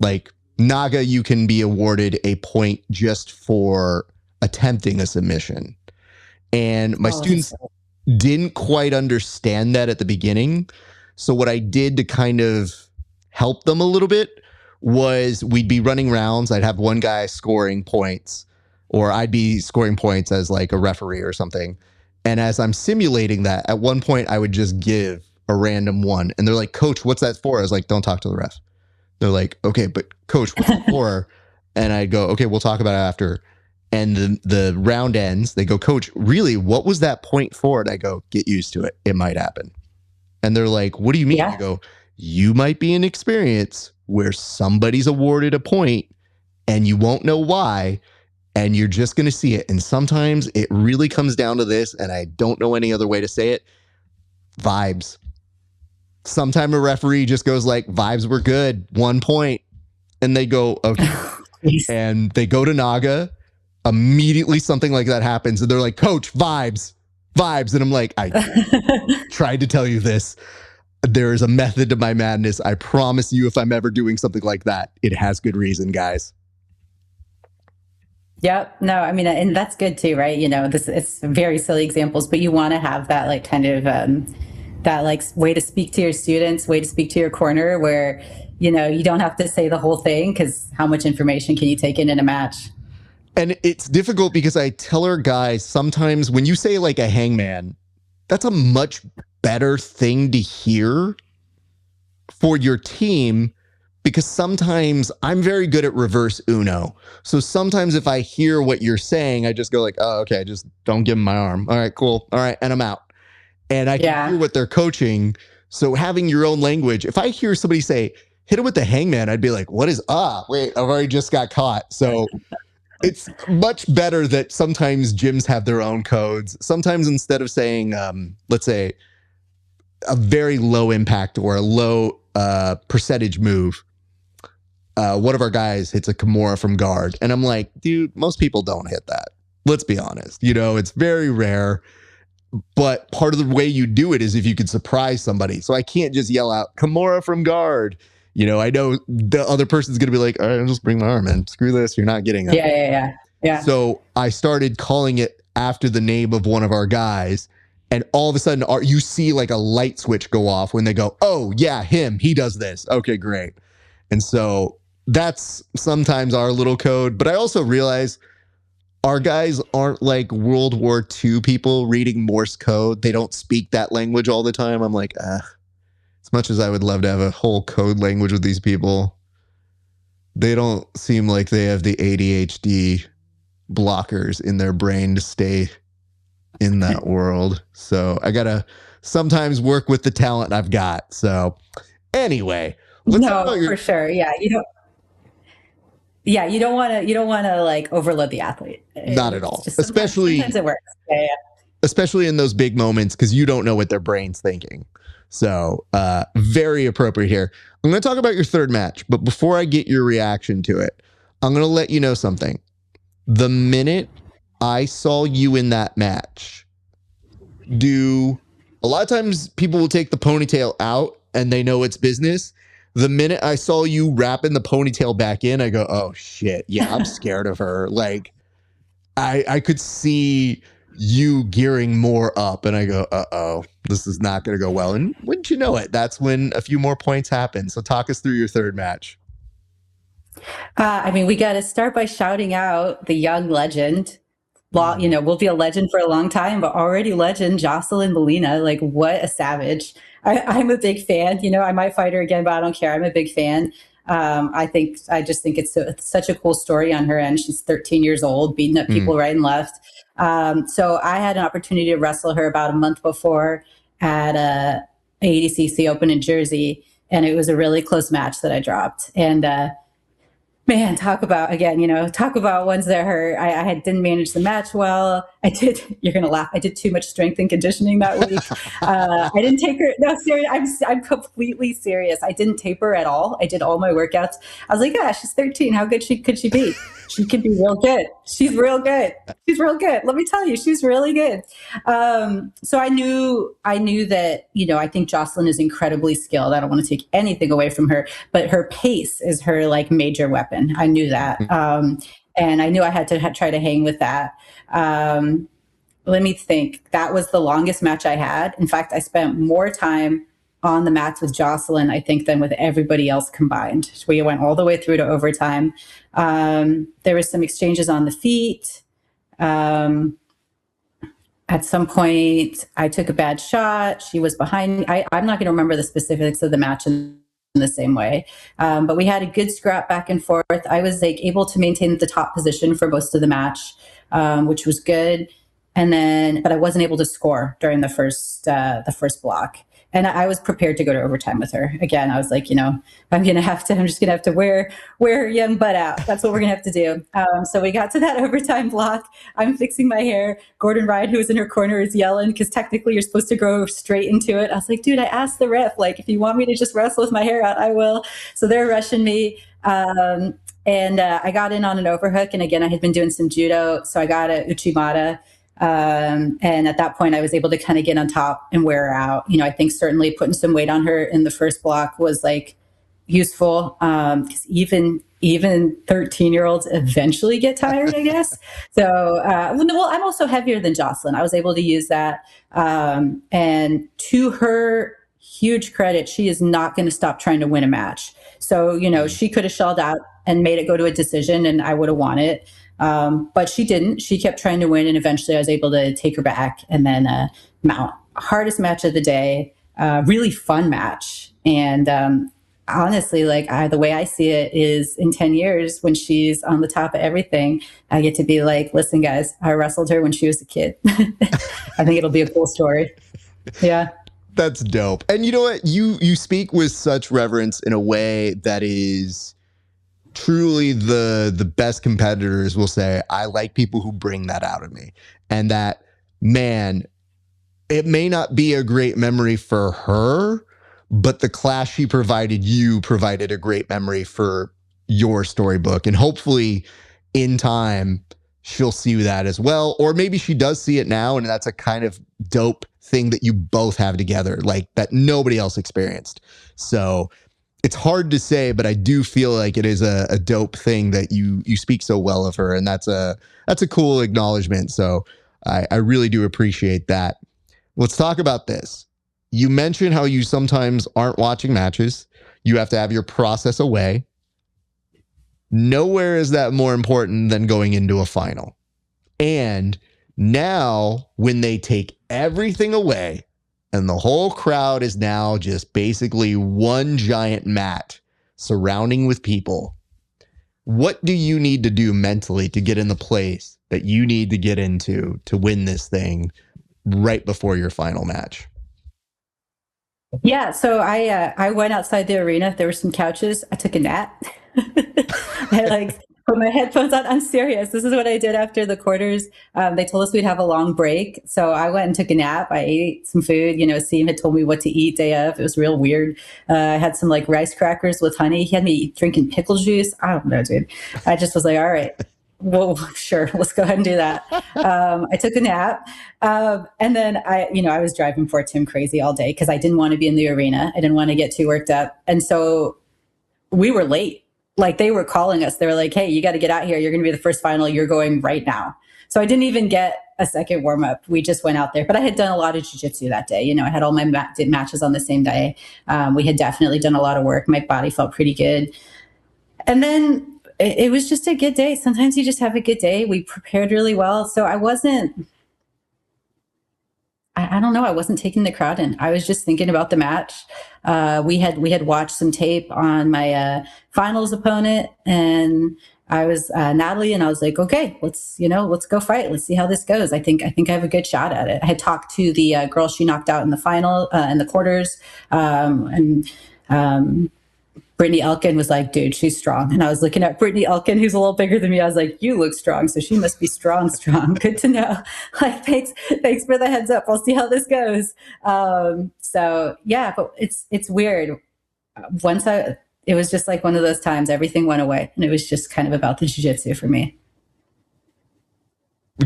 like Naga, you can be awarded a point just for attempting a submission. And my students didn't quite understand that at the beginning. So what I did to kind of help them a little bit was we'd be running rounds. I'd have one guy scoring points, or I'd be scoring points as like a referee or something. And as I'm simulating that, at one point I would just give a random one. And they're like, "Coach, what's that for?" I was like, "Don't talk to the ref." They're like, "Okay, but coach, what's it for?" And I go, "Okay, we'll talk about it after." And the round ends. They go, "Coach, really, what was that point for?" And I go, "Get used to it. It might happen." And they're like, "What do you mean?" Yeah. I go, "You might be in experience where somebody's awarded a point and you won't know why, and you're just going to see it. And sometimes it really comes down to this, and I don't know any other way to say it, vibes. Sometime a referee just goes like, vibes were good, 1 point." And they go, "Okay." And they go to Naga. Immediately something like that happens. And they're like, "Coach, vibes. And I'm like, "I tried to tell you this. There is a method to my madness. I promise you, if I'm ever doing something like that, it has good reason, guys." Yep. No, I mean, and that's good too, right? It's very silly examples, but you want to have that like kind of that like way to speak to your students, way to speak to your corner where, you don't have to say the whole thing because how much information can you take in a match? And it's difficult because I tell our guys sometimes when you say like a hangman, that's a much better thing to hear for your team, because sometimes I'm very good at reverse Uno. So sometimes if I hear what you're saying, I just go like, "Oh, okay, just don't give them my arm. All right, cool. All right." And I'm out. And I can hear what they're coaching. So having your own language, if I hear somebody say, "Hit it with the hangman," I'd be like, "What is, wait, I've already just got caught." So it's much better that sometimes gyms have their own codes. Sometimes instead of saying, let's say, a very low impact or a low percentage move, one of our guys hits a Kimura from guard. And I'm like, dude, most people don't hit that. Let's be honest. It's very rare. But part of the way you do it is if you could surprise somebody. So I can't just yell out Kimura from guard. I know the other person's going to be like, "All right, I'll just bring my arm in. Screw this. You're not getting it." Yeah. So I started calling it after the name of one of our guys. And all of a sudden you see like a light switch go off when they go, "Oh yeah, him, he does this. Okay, great." And so that's sometimes our little code. But I also realize our guys aren't like World War II people reading Morse code. They don't speak that language all the time. I'm like, as much as I would love to have a whole code language with these people, they don't seem like they have the ADHD blockers in their brain to stay in that world. So I gotta sometimes work with the talent I've got. So anyway, let's talk about for sure. Yeah, you don't want to like overload the athlete. Not at all. Especially sometimes it works. Yeah. Especially in those big moments, because you don't know what their brain's thinking. So very appropriate here. I'm going to talk about your third match, but before I get your reaction to it, I'm going to let you know something. The minute I saw you in that match, a lot of times people will take the ponytail out and they know it's business. The minute I saw you wrapping the ponytail back in, I go, "Oh shit. Yeah, I'm scared of her." Like I could see you gearing more up, and I go, "Uh-oh, this is not going to go well." And wouldn't you know it, that's when a few more points happen. So talk us through your third match. I mean, we got to start by shouting out the young legend. You know, we'll be a legend for a long time, but already legend, Jocelyn Molina. Like, what a savage. I'm a big fan. You know, I might fight her again, but I don't care. I'm a big fan. I just think it's such a cool story on her end. She's 13 years old, beating up Mm. people right and left. So I had an opportunity to wrestle her about a month before at a ADCC Open in Jersey, and it was a really close match that I dropped. And man, talk about ones that hurt. Didn't manage the match well. You're going to laugh. I did too much strength and conditioning that week. I didn't take her. No, serious. I'm completely serious. I didn't taper at all. I did all my workouts. I was like, yeah, she's 13. How good could she be? She could be real good. She's real good. She's real good. Let me tell you, she's really good. So I knew that, you know, I think Jocelyn is incredibly skilled. I don't want to take anything away from her, but her pace is her like major weapon. I knew that. And I knew I had to try to hang with that. Let me think. That was the longest match I had. In fact, I spent more time on the mats with Jocelyn, I think, than with everybody else combined. We went all the way through to overtime. There was some exchanges on the feet. At some point, I took a bad shot. She was behind me. I'm not going to remember the specifics of the match in the same way. But we had a good scrap back and forth. I was like able to maintain the top position for most of the match, which was good. But I wasn't able to score during the first block. And I was prepared to go to overtime with her. Again, I was like, you know, I'm just going to have to wear her young butt out. That's what we're going to have to do. So we got to that overtime block. I'm fixing my hair. Gordon Ryan, who was in her corner, is yelling because technically you're supposed to go straight into it. I was like, dude, I asked the ref, like, if you want me to just wrestle with my hair out, I will. So they're rushing me. And I got in on an overhook. And again, I had been doing some judo. So I got a uchimata. And at that point, I was able to kind of get on top and wear her out. You know, I think certainly putting some weight on her in the first block was like useful, because even 13-year-olds eventually get tired, I guess. So, well, I'm also heavier than Jocelyn. I was able to use that. And to her huge credit, she is not going to stop trying to win a match. So, you know, she could have shelled out and made it go to a decision and I would have won it. But she didn't. She kept trying to win, and eventually I was able to take her back and then mount. Hardest match of the day, really fun match. And honestly, like the way I see it is in 10 years when she's on the top of everything, I get to be like, listen, guys, I wrestled her when she was a kid. I think it'll be a cool story. Yeah. That's dope. And you know what? You speak with such reverence in a way that is truly the best competitors will say, I like people who bring that out of me. And that, man, it may not be a great memory for her, but the class she provided you provided a great memory for your storybook. And hopefully in time, she'll see that as well. Or maybe she does see it now, and that's a kind of dope thing that you both have together, like that nobody else experienced. So it's hard to say, but I do feel like it is a dope thing that you speak so well of her, and that's a cool acknowledgement. So I really do appreciate that. Let's talk about this. You mentioned how you sometimes aren't watching matches. You have to have your process away. Nowhere is that more important than going into a final. And now when they take everything away, and the whole crowd is now just basically one giant mat surrounding with people, what do you need to do mentally to get in the place that you need to get into to win this thing right before your final match? Yeah, so I went outside the arena. There were some couches. I took a nap. I like put my headphones on. I'm serious. This is what I did after the quarters. They told us we'd have a long break, so I went and took a nap. I ate some food. You know, Seam had told me what to eat day of. It was real weird. I had some like rice crackers with honey. He had me drinking pickle juice. I don't know, dude. I just was like, all right. Well, sure. Let's go ahead and do that. I took a nap. And then I was driving for Tim crazy all day because I didn't want to be in the arena. I didn't want to get too worked up. And so we were late. Like they were calling us. They were like, hey, you got to get out here. You're going to be the first final. You're going right now. So I didn't even get a second warm up. We just went out there. But I had done a lot of jiu-jitsu that day. You know, I had all my matches on the same day. We had definitely done a lot of work. My body felt pretty good. And then it was just a good day. Sometimes you just have a good day. We prepared really well. So I don't know. I wasn't taking the crowd in. I was just thinking about the match. We had watched some tape on my finals opponent, and I was Natalie, and I was like, okay, let's go fight. Let's see how this goes. I think I have a good shot at it. I had talked to the girl she knocked out in the final in the quarters, and Brittany Elkin was like, dude, she's strong. And I was looking at Brittany Elkin, who's a little bigger than me. I was like, you look strong. So she must be strong, strong. Good to know. Like, thanks for the heads up. I'll see how this goes. So yeah, but it's weird. It was just like one of those times everything went away. And it was just kind of about the jiu-jitsu for me.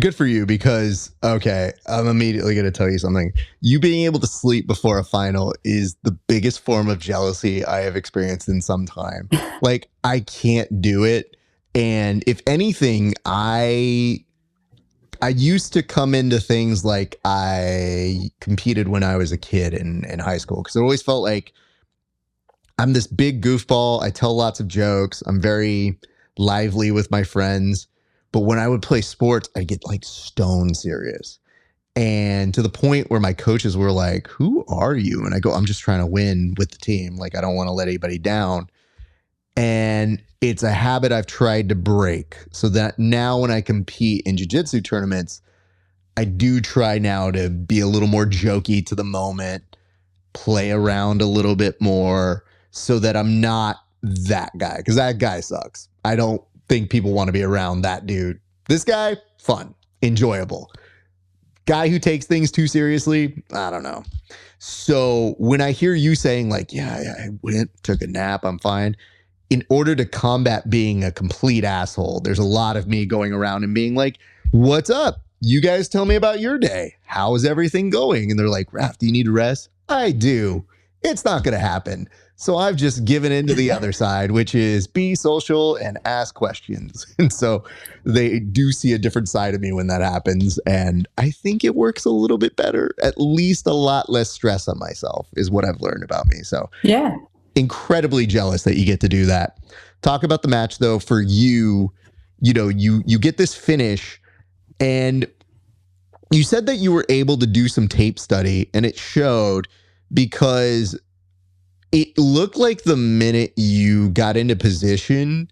Good for you, because, okay, I'm immediately going to tell you something. You being able to sleep before a final is the biggest form of jealousy I have experienced in some time. Like, I can't do it. And if anything, I used to come into things like I competed when I was a kid in high school, because it always felt like I'm this big goofball. I tell lots of jokes. I'm very lively with my friends. But when I would play sports, I'd get like stone serious. And to the point where my coaches were like, who are you? And I go, I'm just trying to win with the team. Like, I don't want to let anybody down. And it's a habit I've tried to break, so that now when I compete in jiu-jitsu tournaments, I do try now to be a little more jokey to the moment, play around a little bit more, so that I'm not that guy, because that guy sucks. I don't think people want to be around that dude. This guy, fun, enjoyable. Guy who takes things too seriously, I don't know. So when I hear you saying like, yeah, I went, took a nap, I'm fine. In order to combat being a complete asshole, there's a lot of me going around and being like, what's up? You guys tell me about your day. How is everything going? And they're like, Raph, do you need a rest? I do. It's not going to happen. So I've just given into the other side, which is be social and ask questions. And so they do see a different side of me when that happens. And I think it works a little bit better, at least a lot less stress on myself is what I've learned about me. So Yeah. incredibly jealous that you get to do that. Talk about the match though. For you, you get this finish, and you said that you were able to do some tape study, and it showed, because it looked like the minute you got into position,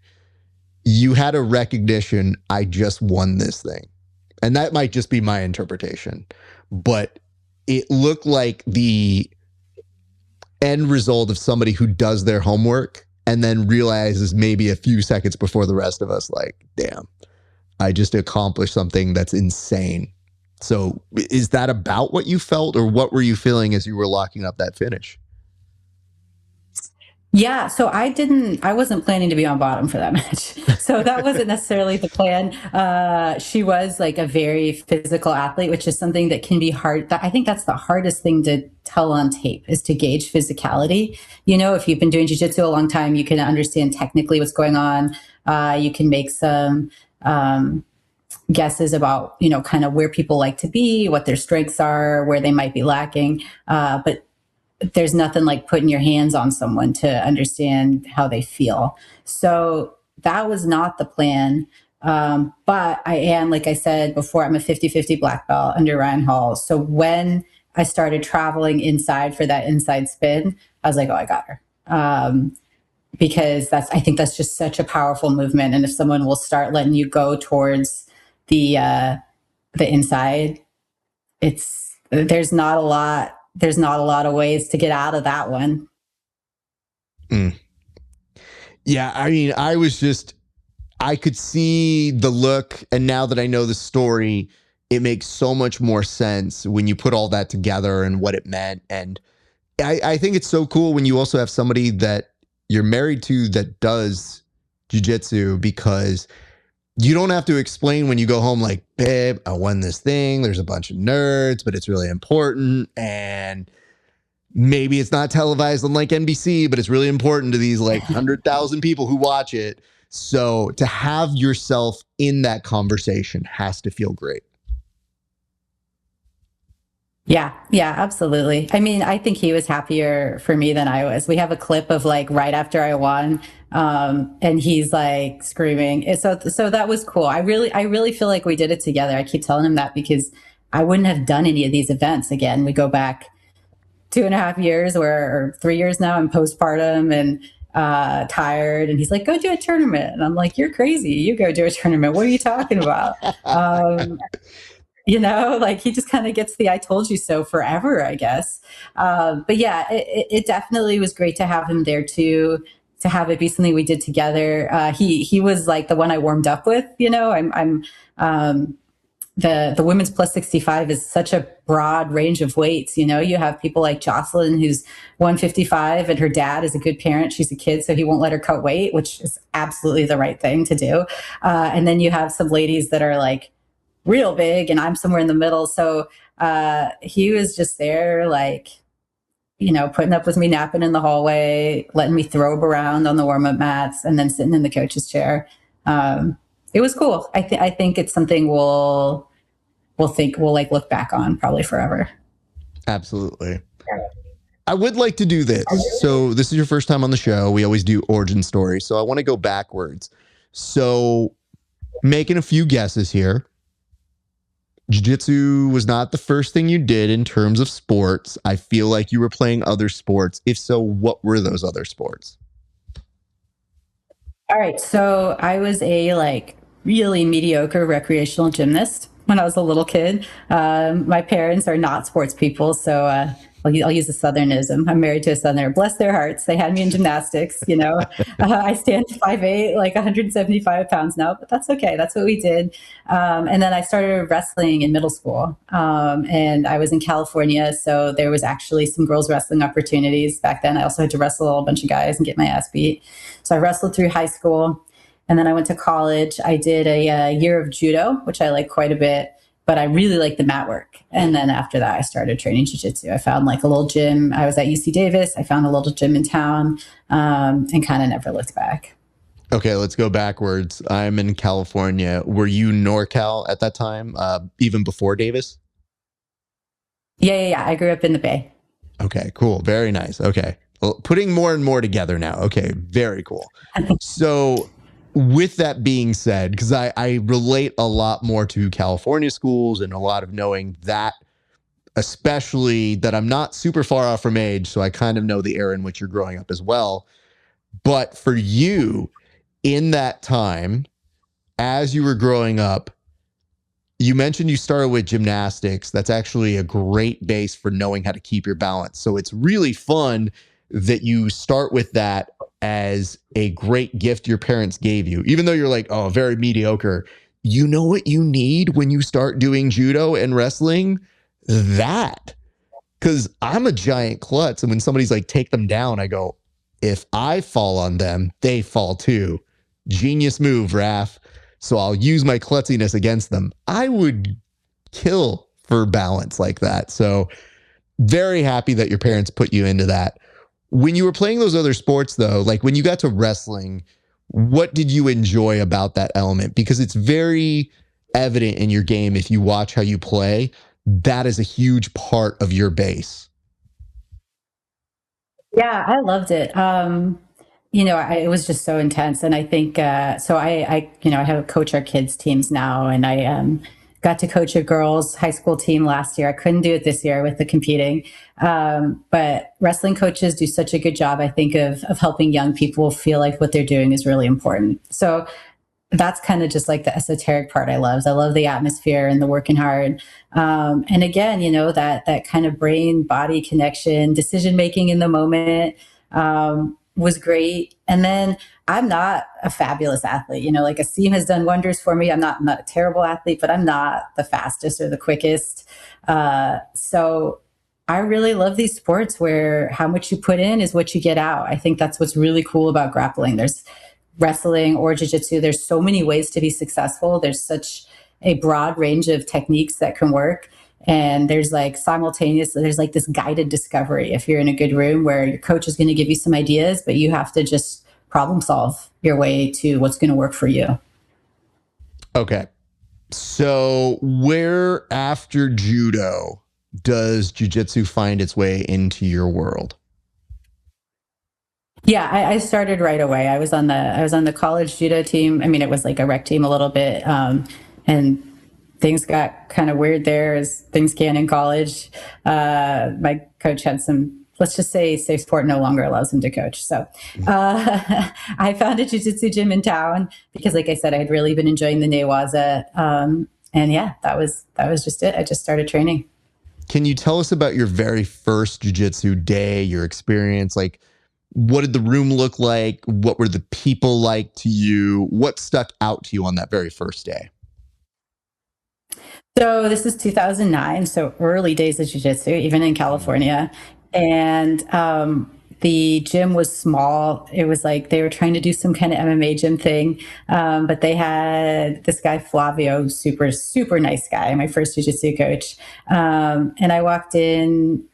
you had a recognition, I just won this thing. And that might just be my interpretation, but it looked like the end result of somebody who does their homework and then realizes maybe a few seconds before the rest of us, like, damn, I just accomplished something that's insane. So is that about what you felt, or what were you feeling as you were locking up that finish? Yeah, so I wasn't planning to be on bottom for that match. So that wasn't necessarily the plan. She was like a very physical athlete, which is something that can be hard. I think that's the hardest thing to tell on tape, is to gauge physicality. If you've been doing jiu-jitsu a long time, you can understand technically what's going on. You can make some guesses about, kind of where people like to be, what their strengths are, where they might be lacking. But there's nothing like putting your hands on someone to understand how they feel. So that was not the plan. But I am, like I said before, I'm a 50-50 black belt under Ryan Hall. So when I started traveling inside for that inside spin, I was like, oh, I got her. Because I think that's just such a powerful movement. And if someone will start letting you go towards the inside, there's not a lot of ways to get out of that one. Yeah, I mean, I could see the look, and now that I know the story, it makes so much more sense when you put all that together and what it meant. And I think it's so cool when you also have somebody that you're married to that does jiu-jitsu, because you don't have to explain when you go home, like, babe, I won this thing. There's a bunch of nerds, but it's really important. And maybe it's not televised on like NBC, but it's really important to these like 100,000 people who watch it. So to have yourself in that conversation has to feel great. Yeah, absolutely. I mean, I think he was happier for me than I was. We have a clip of like right after I won. And he's like screaming. And so that was cool. I really feel like we did it together. I keep telling him that because I wouldn't have done any of these events again. We go back 2.5 years or 3 years now. I'm postpartum and tired. And he's like, go do a tournament. And I'm like, you're crazy. You go do a tournament. What are you talking about? Like he just kind of gets the I told you so forever, I guess. But yeah, it definitely was great to have him there too, to have it be something we did together. He was like the one I warmed up with. I'm the women's plus 65 is such a broad range of weights. You have people like Jocelyn, who's 155, and her dad is a good parent. She's a kid, so he won't let her cut weight, which is absolutely the right thing to do. And then you have some ladies that are like real big, and I'm somewhere in the middle. So he was just there, like, putting up with me napping in the hallway, letting me throw around on the warm-up mats, and then sitting in the coach's chair. It was cool. I think it's something we'll like look back on probably forever. Absolutely. I would like to do this. So this is your first time on the show. We always do origin story. So I want to go backwards. So making a few guesses here. Jiu-Jitsu was not the first thing you did in terms of sports. I feel like you were playing other sports. If so, what were those other sports? All right. So I was a really mediocre recreational gymnast when I was a little kid. My parents are not sports people, so I'll use a Southernism. I'm married to a Southerner. Bless their hearts. They had me in gymnastics. I stand 5'8", like 175 pounds now, but that's okay. That's what we did. And then I started wrestling in middle school. And I was in California, so there was actually some girls wrestling opportunities back then. I also had to wrestle a bunch of guys and get my ass beat. So I wrestled through high school. And then I went to college. I did a year of judo, which I like quite a bit, but I really liked the mat work. And then after that, I started training jiu-jitsu. I found like a little gym. I was at UC Davis. I found a little gym in town, and kind of never looked back. Okay, let's go backwards. I'm in California. Were you NorCal at that time, even before Davis? Yeah. I grew up in the Bay. Okay, cool. Very nice. Okay. Well, putting more and more together now. Okay, very cool. So with that being said, because I relate a lot more to California schools and a lot of knowing that, especially that I'm not super far off from age, so I kind of know the era in which you're growing up as well. But for you, in that time, as you were growing up, you mentioned you started with gymnastics. That's actually a great base for knowing how to keep your balance. So it's really fun that you start with that as a great gift your parents gave you. Even though you're like, oh, very mediocre, you know what you need when you start doing judo and wrestling? That. Because I'm a giant klutz. And when somebody's like, take them down, I go, if I fall on them, they fall too. Genius move, Raph. So I'll use my klutziness against them. I would kill for balance like that. So very happy that your parents put you into that. When you were playing those other sports, though, like when you got to wrestling, what did you enjoy about that element? Because it's very evident in your game. If you watch how you play, that is a huge part of your base. Yeah, I loved it. It was just so intense. And I think, so I have coach our kids teams now, and I got to coach a girls high school team last year. I couldn't do it this year with the competing. But wrestling coaches do such a good job, I think, of helping young people feel like what they're doing is really important. So that's kind of just like the esoteric part I love. I love the atmosphere and the working hard. And again, that kind of brain body connection, decision making in the moment, was great. And then I'm not a fabulous athlete. Like Asim has done wonders for me. I'm not a terrible athlete, but I'm not the fastest or the quickest. So I really love these sports where how much you put in is what you get out. I think that's what's really cool about grappling. There's wrestling or jiu-jitsu. There's so many ways to be successful. There's such a broad range of techniques that can work. And there's like there's like this guided discovery if you're in a good room where your coach is going to give you some ideas, but you have to just problem solve your way to what's going to work for you. Okay. So where after judo does jiu-jitsu find its way into your world? Yeah, I started right away. I was on the college judo team. I mean, it was like a rec team a little bit, and things got kind of weird there, as things can in college. My coach had some. Let's just say safe sport no longer allows him to coach. So I found a jiu-jitsu gym in town because, like I said, I had really been enjoying the Newaza. And yeah, that was just it. I just started training. Can you tell us about your very first jiu-jitsu day, your experience? Like, what did the room look like? What were the people like to you? What stuck out to you on that very first day? So this is 2009, so early days of jiu-jitsu, even in California. And the gym was small. It was like they were trying to do some kind of MMA gym thing. But they had this guy, Flavio, super, super nice guy, my first jiu-jitsu coach. And I walked in,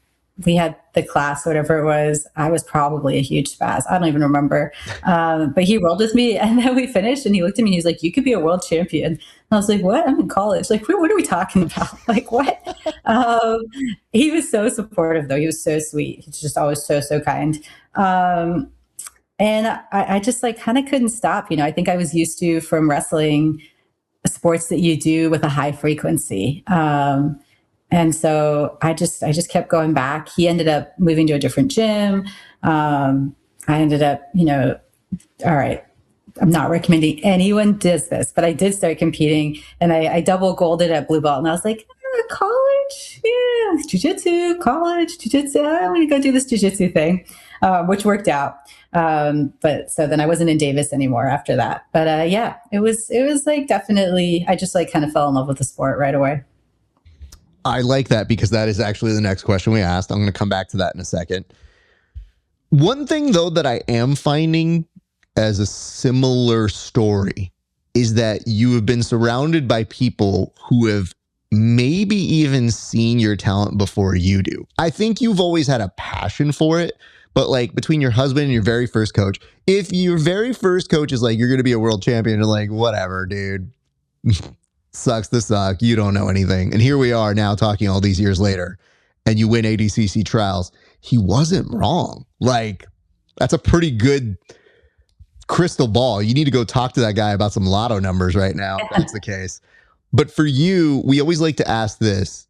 we had the class, whatever it was. I was probably a huge spaz. I don't even remember. But he rolled with me, and then we finished, and he looked at me and he was like, "You could be a world champion." And I was like, "What? I'm in college. Like, what are we talking about? Like, what?" Um, he was so supportive, though. He was so sweet. He's just always so, so kind. And I just like kind of couldn't stop. I think I was used to, from wrestling, sports that you do with a high frequency. And so I just kept going back. He ended up moving to a different gym. I ended up, all right, I'm not recommending anyone does this, but I did start competing, and I double golded at blue belt. And I was like, college, yeah, jujitsu, college, jujitsu. I'm going to go do this jujitsu thing, which worked out. But so then I wasn't in Davis anymore after that. But yeah, it was like, definitely, I just like kind of fell in love with the sport right away. I like that because that is actually the next question we asked. I'm going to come back to that in a second. One thing, though, that I am finding as a similar story is that you have been surrounded by people who have maybe even seen your talent before you do. I think you've always had a passion for it, but like between your husband and your very first coach, if your very first coach is like, you're going to be a world champion, you're like, whatever, dude. Sucks to suck. You don't know anything. And here we are now talking all these years later, and you win ADCC trials. He wasn't wrong. Like, that's a pretty good crystal ball. You need to go talk to that guy about some lotto numbers right now, if that's the case. But for you, we always like to ask this.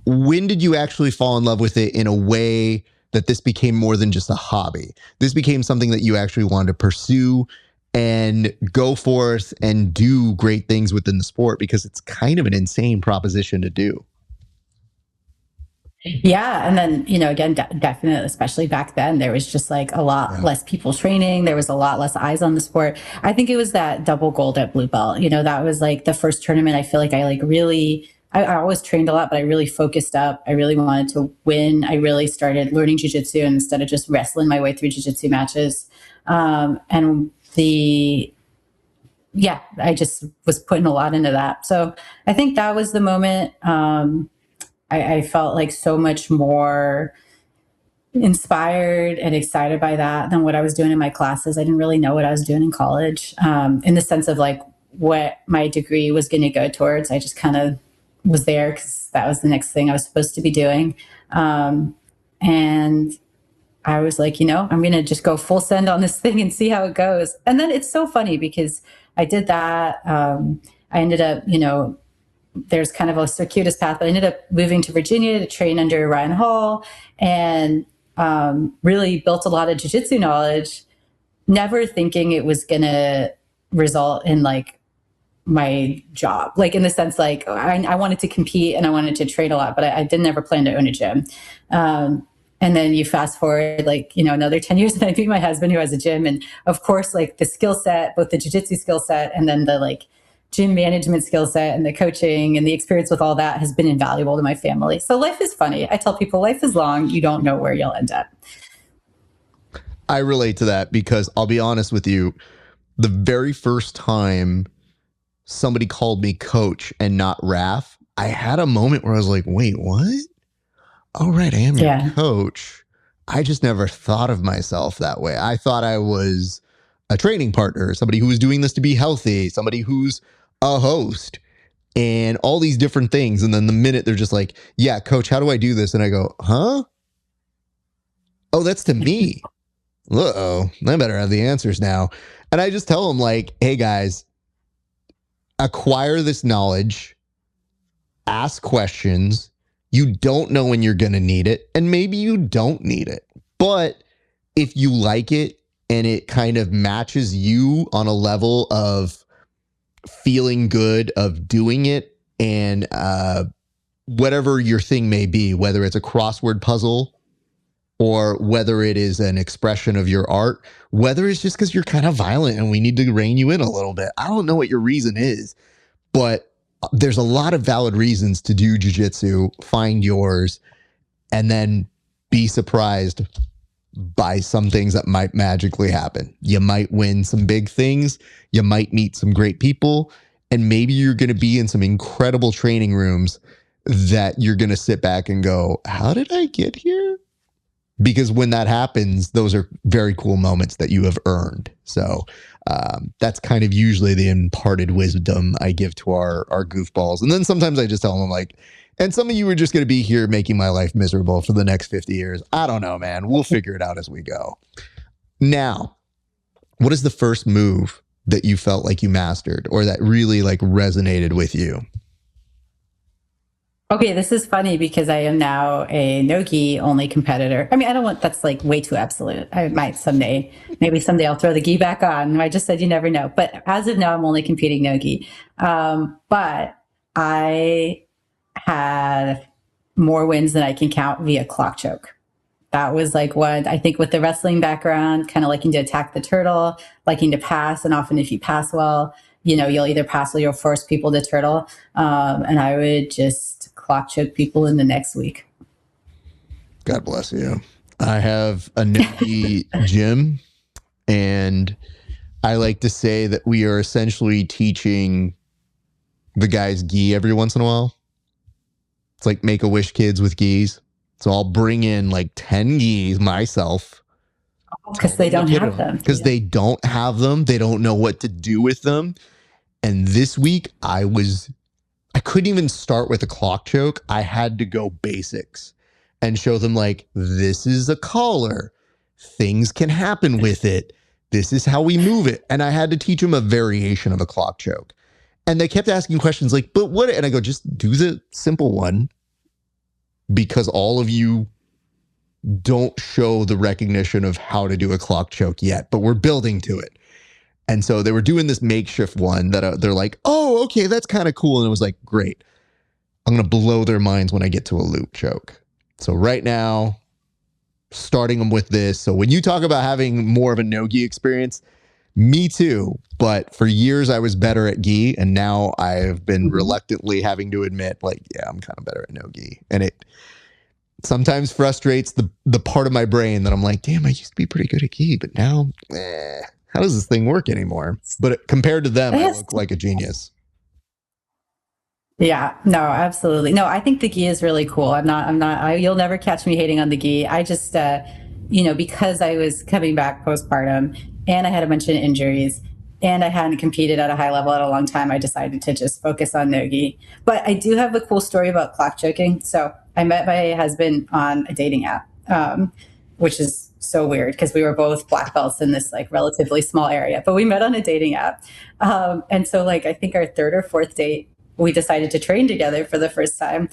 When did you actually fall in love with it in a way that this became more than just a hobby? This became something that you actually wanted to pursue and go forth and do great things within the sport, because it's kind of an insane proposition to do. Yeah, and then again, definitely, especially back then, there was just like a lot less people training. There was a lot less eyes on the sport. I think it was that double gold at blue belt. That was like the first tournament. I feel like I like really. I always trained a lot, but I really focused up. I really wanted to win. I really started learning jujitsu instead of just wrestling my way through jujitsu matches. And the yeah, I just was putting a lot into that. So I think that was the moment. I felt like so much more inspired and excited by that than what I was doing in my classes. I didn't really know what I was doing in college, in the sense of like what my degree was going to go towards. I just kind of was there because that was the next thing I was supposed to be doing. And I was like, I'm going to just go full send on this thing and see how it goes. And then it's so funny because I did that. I ended up, there's kind of a circuitous path, but I ended up moving to Virginia to train under Ryan Hall, and really built a lot of jiu-jitsu knowledge, never thinking it was going to result in like my job, like in the sense, like I wanted to compete and I wanted to train a lot, but I didn't ever plan to own a gym. And then you fast forward like, another 10 years and I meet my husband who has a gym. And of course, like the skill set, both the jiu-jitsu skill set and then the like gym management skill set and the coaching and the experience with all that has been invaluable to my family. So life is funny. I tell people life is long. You don't know where you'll end up. I relate to that because I'll be honest with you. The very first time somebody called me coach and not Raf, I had a moment where I was like, wait, what? Oh, right. I am your coach. I just never thought of myself that way. I thought I was a training partner, somebody who was doing this to be healthy, somebody who's a host, and all these different things. And then the minute they're just like, yeah, coach, how do I do this? And I go, huh? Oh, that's to me. Uh-oh, I better have the answers now. And I just tell them like, hey guys, acquire this knowledge, ask questions. You don't know when you're going to need it, and maybe you don't need it. But if you like it and it kind of matches you on a level of feeling good, of doing it, and whatever your thing may be, whether it's a crossword puzzle or whether it is an expression of your art, whether it's just because you're kind of violent and we need to rein you in a little bit. I don't know what your reason is, but there's a lot of valid reasons to do jiu-jitsu. Find yours and then be surprised by some things that might magically happen. You might win some big things. You might meet some great people. And maybe you're going to be in some incredible training rooms that you're going to sit back and go, how did I get here? Because when that happens, those are very cool moments that you have earned. So that's kind of usually the imparted wisdom I give to our goofballs. And then sometimes I just tell them like, and some of you are just going to be here making my life miserable for the next 50 years. I don't know, man. We'll figure it out as we go. Now, what is the first move that you felt like you mastered or that really like resonated with you? Okay, this is funny because I am now a no-gi only competitor. I mean, I don't want, that's like way too absolute. I might someday, maybe someday I'll throw the gi back on. I just said you never know. But as of now, I'm only competing no-gi. But I had more wins than I can count via clock choke. That was like what I think with the wrestling background, kind of liking to attack the turtle, liking to pass. And often if you pass well, you know, you'll either pass or you'll force people to turtle. And I would just clock choke people in the next week. God bless you. I have a no-gi gym, and I like to say that we are essentially teaching the guys gi every once in a while. It's like Make-A-Wish kids with gis. So I'll bring in like 10 gis myself. Because they don't have them. Because they don't have them. They don't know what to do with them. And this week I couldn't even start with a clock choke. I had to go basics and show them like, this is a collar. Things can happen with it. This is how we move it. And I had to teach them a variation of a clock choke. And they kept asking questions like, but what? And I go, just do the simple one, because all of you don't show the recognition of how to do a clock choke yet, but we're building to it. And so they were doing this makeshift one that they're like, oh, okay, that's kind of cool. And it was like, great. I'm going to blow their minds when I get to a loop choke. So right now, starting them with this. So when you talk about having more of a no-gi experience, me too. But for years I was better at gi, and now I've been reluctantly having to admit, like, yeah, I'm kind of better at no-gi. And it sometimes frustrates the part of my brain that I'm like, damn, I used to be pretty good at gi, but now, how does this thing work anymore? But compared to them, I look like a genius. Yeah, no, absolutely. No, I think the gi is really cool. You'll never catch me hating on the gi. I just, because I was coming back postpartum and I had a bunch of injuries and I hadn't competed at a high level at a long time, I decided to just focus on no-gi. But I do have a cool story about clock choking. So I met my husband on a dating app, which is so weird because we were both black belts in this like relatively small area, but we met on a dating app. And so like, I think our third or fourth date, we decided to train together for the first time.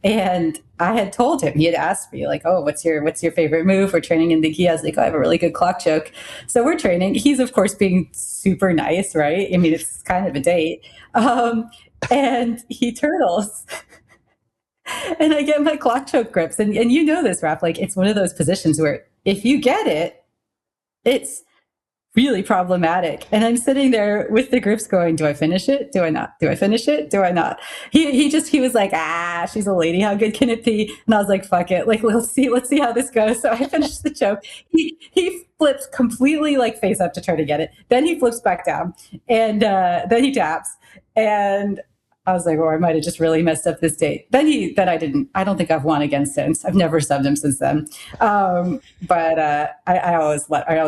And I had told him, he had asked me like, oh, what's your favorite move? We're training in the gi. I was like, oh, I have a really good clock choke. So we're training. He's of course being super nice, right? I mean, it's kind of a date. And he turtles. And I get my clock choke grips. And you know this, Raph, like it's one of those positions where if you get it, it's really problematic. And I'm sitting there with the grips going, do I finish it? Do I not? Do I finish it? Do I not? He was like, she's a lady. How good can it be? And I was like, fuck it. Like, let's see how this goes. So I finished the choke. He flips completely like face up to try to get it. Then he flips back down and then he taps. And I was like, I might have just really messed up this date. I don't think I've won again since. I've never subbed him since then. But I always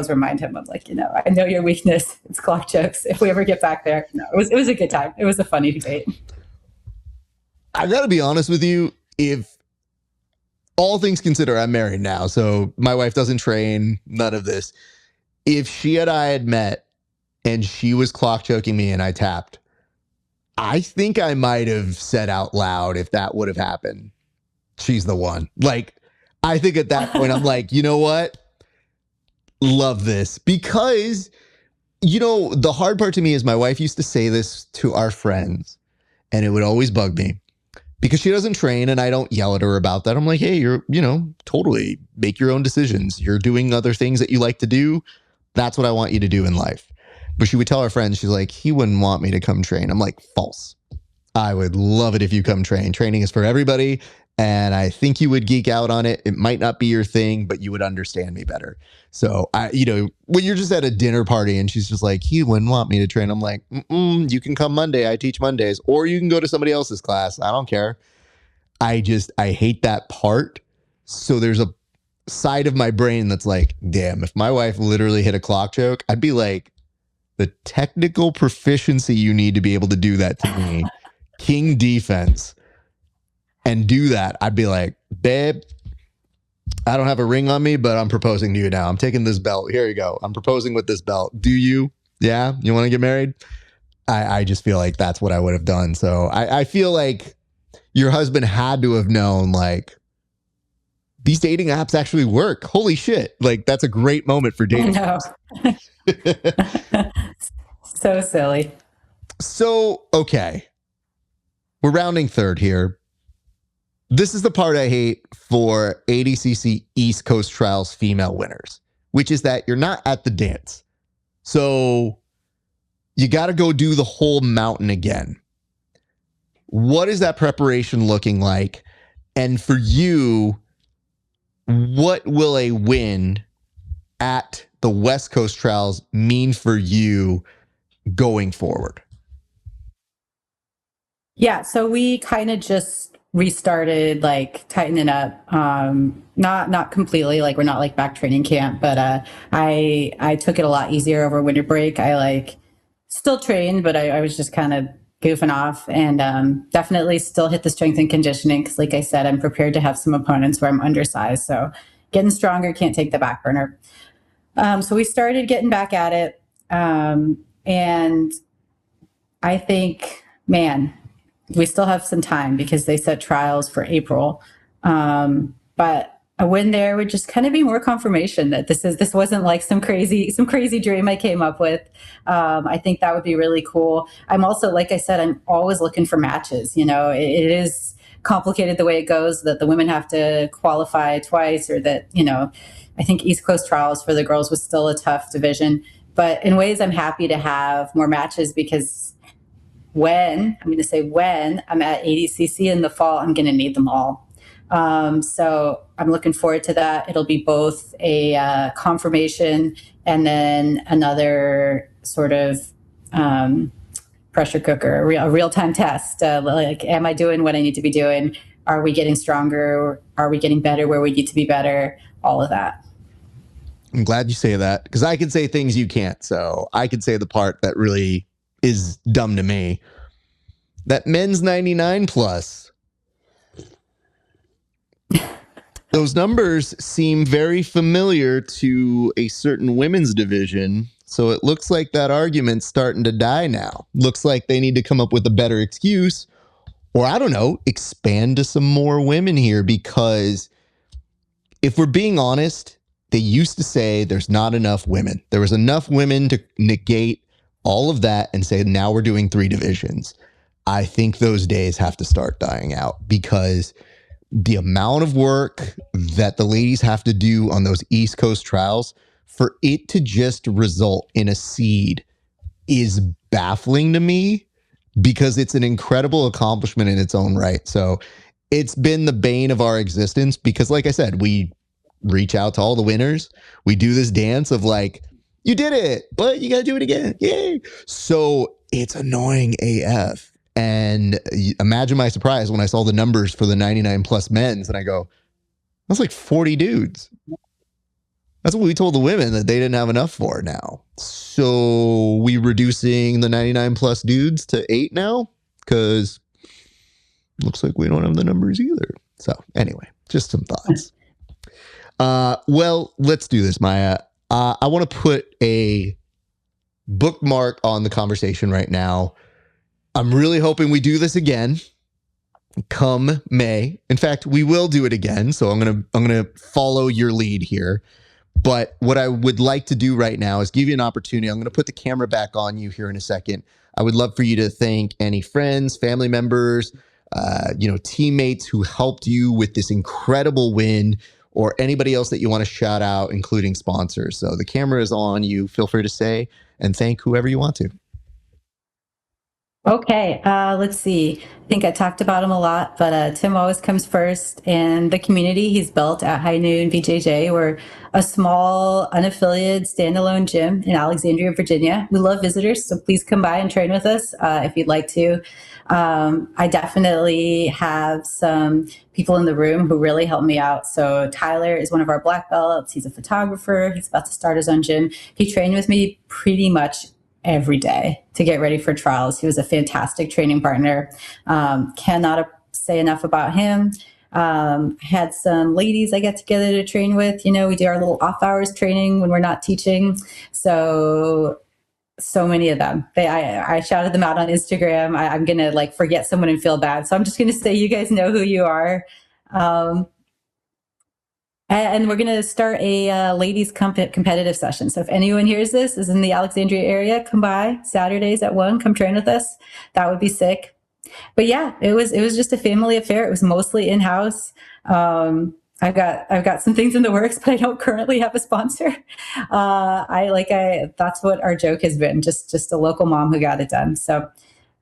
remind him of like, I know your weakness. It's clock chokes. If we ever get back there, no, it was a good time. It was a funny debate. I got to be honest with you. If all things considered, I'm married now, so my wife doesn't train, none of this. If she and I had met and she was clock choking me and I tapped, I think I might have said out loud, if that would have happened, she's the one. Like, I think at that point, I'm like, you know what? Love this. Because, the hard part to me is my wife used to say this to our friends, and it would always bug me because she doesn't train and I don't yell at her about that. I'm like, hey, you're, totally make your own decisions. You're doing other things that you like to do. That's what I want you to do in life. But she would tell her friends, she's like, he wouldn't want me to come train. I'm like, false. I would love it if you come train. Training is for everybody. And I think you would geek out on it. It might not be your thing, but you would understand me better. So when you're just at a dinner party and she's just like, he wouldn't want me to train. I'm like, you can come Monday. I teach Mondays, or you can go to somebody else's class. I don't care. I hate that part. So there's a side of my brain that's like, damn, if my wife literally hit a clock choke, I'd be like, the technical proficiency you need to be able to do that to me, king defense, and do that, I'd be like, babe, I don't have a ring on me, but I'm proposing to you now. I'm taking this belt. Here you go. I'm proposing with this belt. Do you? Yeah? You want to get married? I just feel like that's what I would have done. So I feel like your husband had to have known, like, these dating apps actually work. Holy shit. Like, that's a great moment for dating. I know. So silly. So, okay. We're rounding third here. This is the part I hate for ADCC East Coast Trials female winners, which is that you're not at the dance. So you got to go do the whole mountain again. What is that preparation looking like? And for you, what will a win at the West Coast Trials mean for you going forward? Yeah, so we kind of just restarted, like tightening up. Not completely, like we're not like back training camp, but I took it a lot easier over winter break. I like still trained, but I was just kind of goofing off, and definitely still hit the strength and conditioning because, like I said, I'm prepared to have some opponents where I'm undersized. So getting stronger, can't take the back burner. So we started getting back at it, and I think, man, we still have some time because they set trials for April. But a win there would just kind of be more confirmation that this wasn't like some crazy dream I came up with. I think that would be really cool. I'm also, like I said, I'm always looking for matches. It is complicated the way it goes, that the women have to qualify twice, or that, I think East Coast Trials for the girls was still a tough division. But in ways, I'm happy to have more matches because when I'm at ADCC in the fall, I'm going to need them all. So I'm looking forward to that. It'll be both a confirmation and then another sort of pressure cooker, a real-time test. Like, am I doing what I need to be doing? Are we getting stronger? Are we getting better where we need to be better? All of that. I'm glad you say that, because I can say things you can't. So I can say the part that really is dumb to me. That men's 99 plus. Those numbers seem very familiar to a certain women's division. So it looks like that argument's starting to die now. Looks like they need to come up with a better excuse, or I don't know, expand to some more women here, because if we're being honest, they used to say there's not enough women. There was enough women to negate all of that and say, now we're doing 3 divisions. I think those days have to start dying out, because the amount of work that the ladies have to do on those East Coast trials for it to just result in a seed is baffling to me, because it's an incredible accomplishment in its own right. So it's been the bane of our existence, because like I said, we reach out to all the winners. We do this dance of like, you did it, but you got to do it again. Yay. So it's annoying AF. And imagine my surprise when I saw the numbers for the 99 plus men's, and I go, that's like 40 dudes. That's what we told the women that they didn't have enough for now. So we reducing the 99 plus dudes to 8 now, because looks like we don't have the numbers either. So anyway, Just some thoughts. Well, let's do this, Maia. I want to put a bookmark on the conversation right now. I'm really hoping we do this again come May. In fact, we will do it again. So I'm gonna follow your lead here. But what I would like to do right now is give you an opportunity. I'm going to put the camera back on you here in a second. I would love for you to thank any friends, family members, teammates who helped you with this incredible win, or anybody else that you want to shout out, including sponsors. So the camera is on you. Feel free to say and thank whoever you want to. Okay, let's see. I think I talked about him a lot, but Tim always comes first. And the community he's built at High Noon BJJ, we're a small, unaffiliated, standalone gym in Alexandria, Virginia. We love visitors, so please come by and train with us if you'd like to. I definitely have some people in the room who really help me out. So Tyler is one of our black belts. He's a photographer. He's about to start his own gym. He trained with me pretty much every day to get ready for trials. He was a fantastic training partner. Cannot say enough about him. Had some ladies I get together to train with. We do our little off hours training when we're not teaching. So many of them. I shouted them out on Instagram. I'm gonna forget someone and feel bad. So I'm just gonna say you guys know who you are. And we're going to start a ladies competitive session. So if anyone hears this is in the Alexandria area, come by Saturdays at 1, come train with us. That would be sick. But yeah, it was just a family affair. It was mostly in-house. I've got some things in the works, but I don't currently have a sponsor. That's what our joke has been. Just a local mom who got it done. So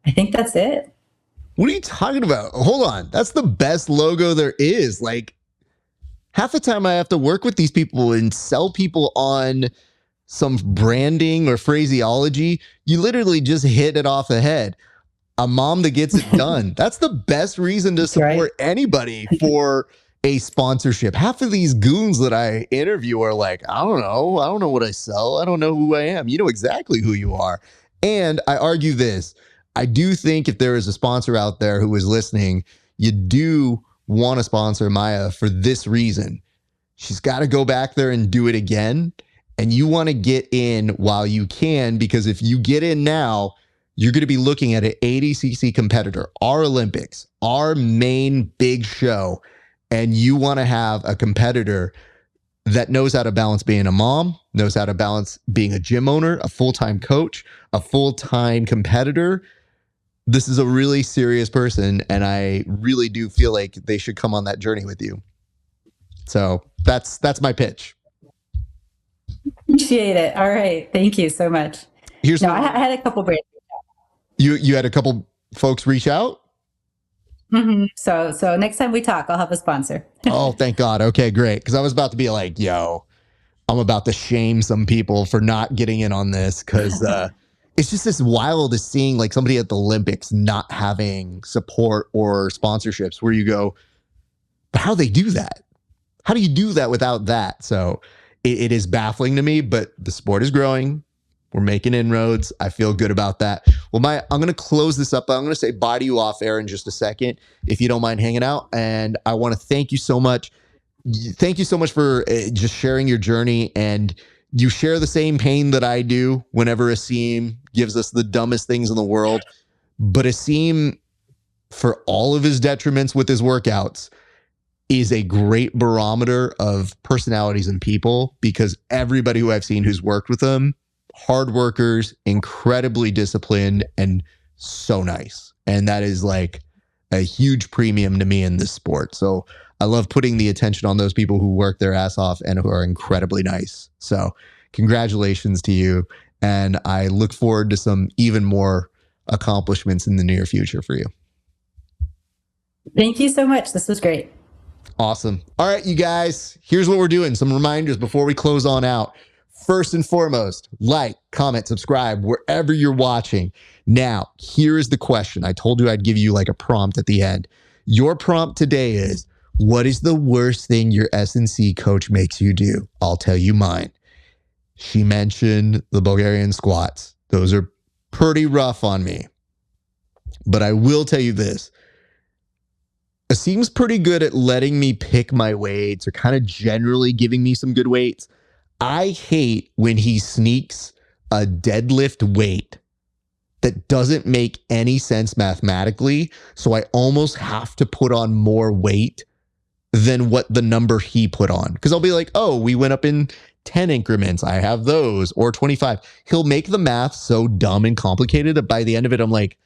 I think that's it. What are you talking about? Hold on. That's the best logo there is. Half the time I have to work with these people and sell people on some branding or phraseology. You literally just hit it off the head. A mom that gets it done. That's the best reason to support anybody for a sponsorship. Half of these goons that I interview are like, I don't know what I sell. I don't know who I am. You know exactly who you are. And I argue this. I do think if there is a sponsor out there who is listening, you do want to sponsor Maia for this reason. She's got to go back there and do it again. And you want to get in while you can, because if you get in now, you're going to be looking at an ADCC competitor, our Olympics, our main big show. And you want to have a competitor that knows how to balance being a mom, knows how to balance being a gym owner, a full-time coach, a full-time competitor. This is a really serious person, and I really do feel like they should come on that journey with you. So that's my pitch. Appreciate it. All right. Thank you so much. I had a couple brands. You had a couple folks reach out? Mm-hmm. So next time we talk, I'll have a sponsor. Oh, thank God. Okay, great. Because I was about to be like, yo, I'm about to shame some people for not getting in on this, because it's just this wild is seeing somebody at the Olympics not having support or sponsorships, where you go, but how do they do that? How do you do that without that? So it is baffling to me, but the sport is growing. We're making inroads. I feel good about that. Well, I'm going to close this up. I'm going to say bye to you off air in just a second, if you don't mind hanging out. And I want to thank you so much. Thank you so much for just sharing your journey. And you share the same pain that I do whenever Asim gives us the dumbest things in the world. But Asim, for all of his detriments with his workouts, is a great barometer of personalities and people, because everybody who I've seen who's worked with him, hard workers, incredibly disciplined, and so nice. And that is a huge premium to me in this sport. So I love putting the attention on those people who work their ass off and who are incredibly nice. So congratulations to you. And I look forward to some even more accomplishments in the near future for you. Thank you so much. This was great. Awesome. All right, you guys, here's what we're doing. Some reminders before we close on out. First and foremost, like, comment, subscribe wherever you're watching. Now, here is the question. I told you I'd give you a prompt at the end. Your prompt today is, what is the worst thing your S&C coach makes you do? I'll tell you mine. She mentioned the Bulgarian squats. Those are pretty rough on me. But I will tell you this. seems pretty good at letting me pick my weights or kind of generally giving me some good weights. I hate when he sneaks a deadlift weight that doesn't make any sense mathematically. So I almost have to put on more weight than what the number he put on. Because I'll be like, oh, we went up in 10 increments. I have those, or 25. He'll make the math so dumb and complicated that by the end of it, I'm like,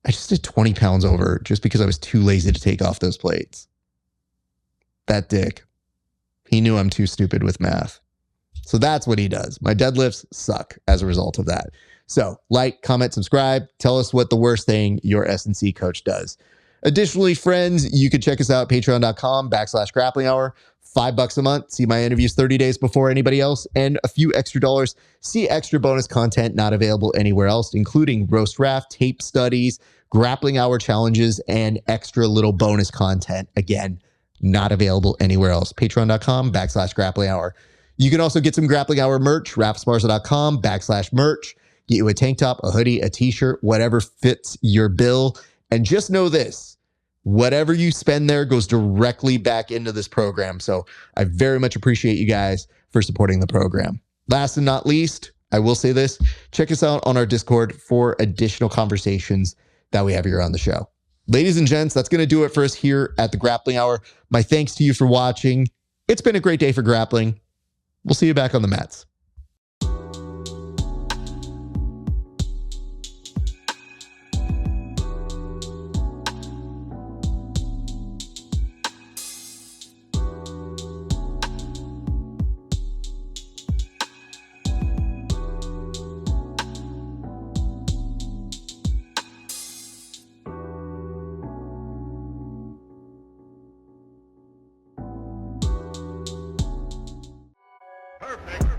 I just did 20 pounds over just because I was too lazy to take off those plates. That dick. He knew I'm too stupid with math. So that's what he does. My deadlifts suck as a result of that. So like, comment, subscribe. Tell us what the worst thing your S&C coach does. Additionally, friends, you can check us out at patreon.com/grappling hour. $5 a month. See my interviews 30 days before anybody else, and a few extra dollars. See extra bonus content not available anywhere else, including roast raft, tape studies, grappling hour challenges, and extra little bonus content. Again, not available anywhere else. Patreon.com/grappling hour. You can also get some grappling hour merch, rapsparza.com/merch. Get you a tank top, a hoodie, a t-shirt, whatever fits your bill. And just know this, whatever you spend there goes directly back into this program. So I very much appreciate you guys for supporting the program. Last and not least, I will say this, check us out on our Discord for additional conversations that we have here on the show. Ladies and gents, that's going to do it for us here at the Grappling Hour. My thanks to you for watching. It's been a great day for grappling. We'll see you back on the mats. Perfect.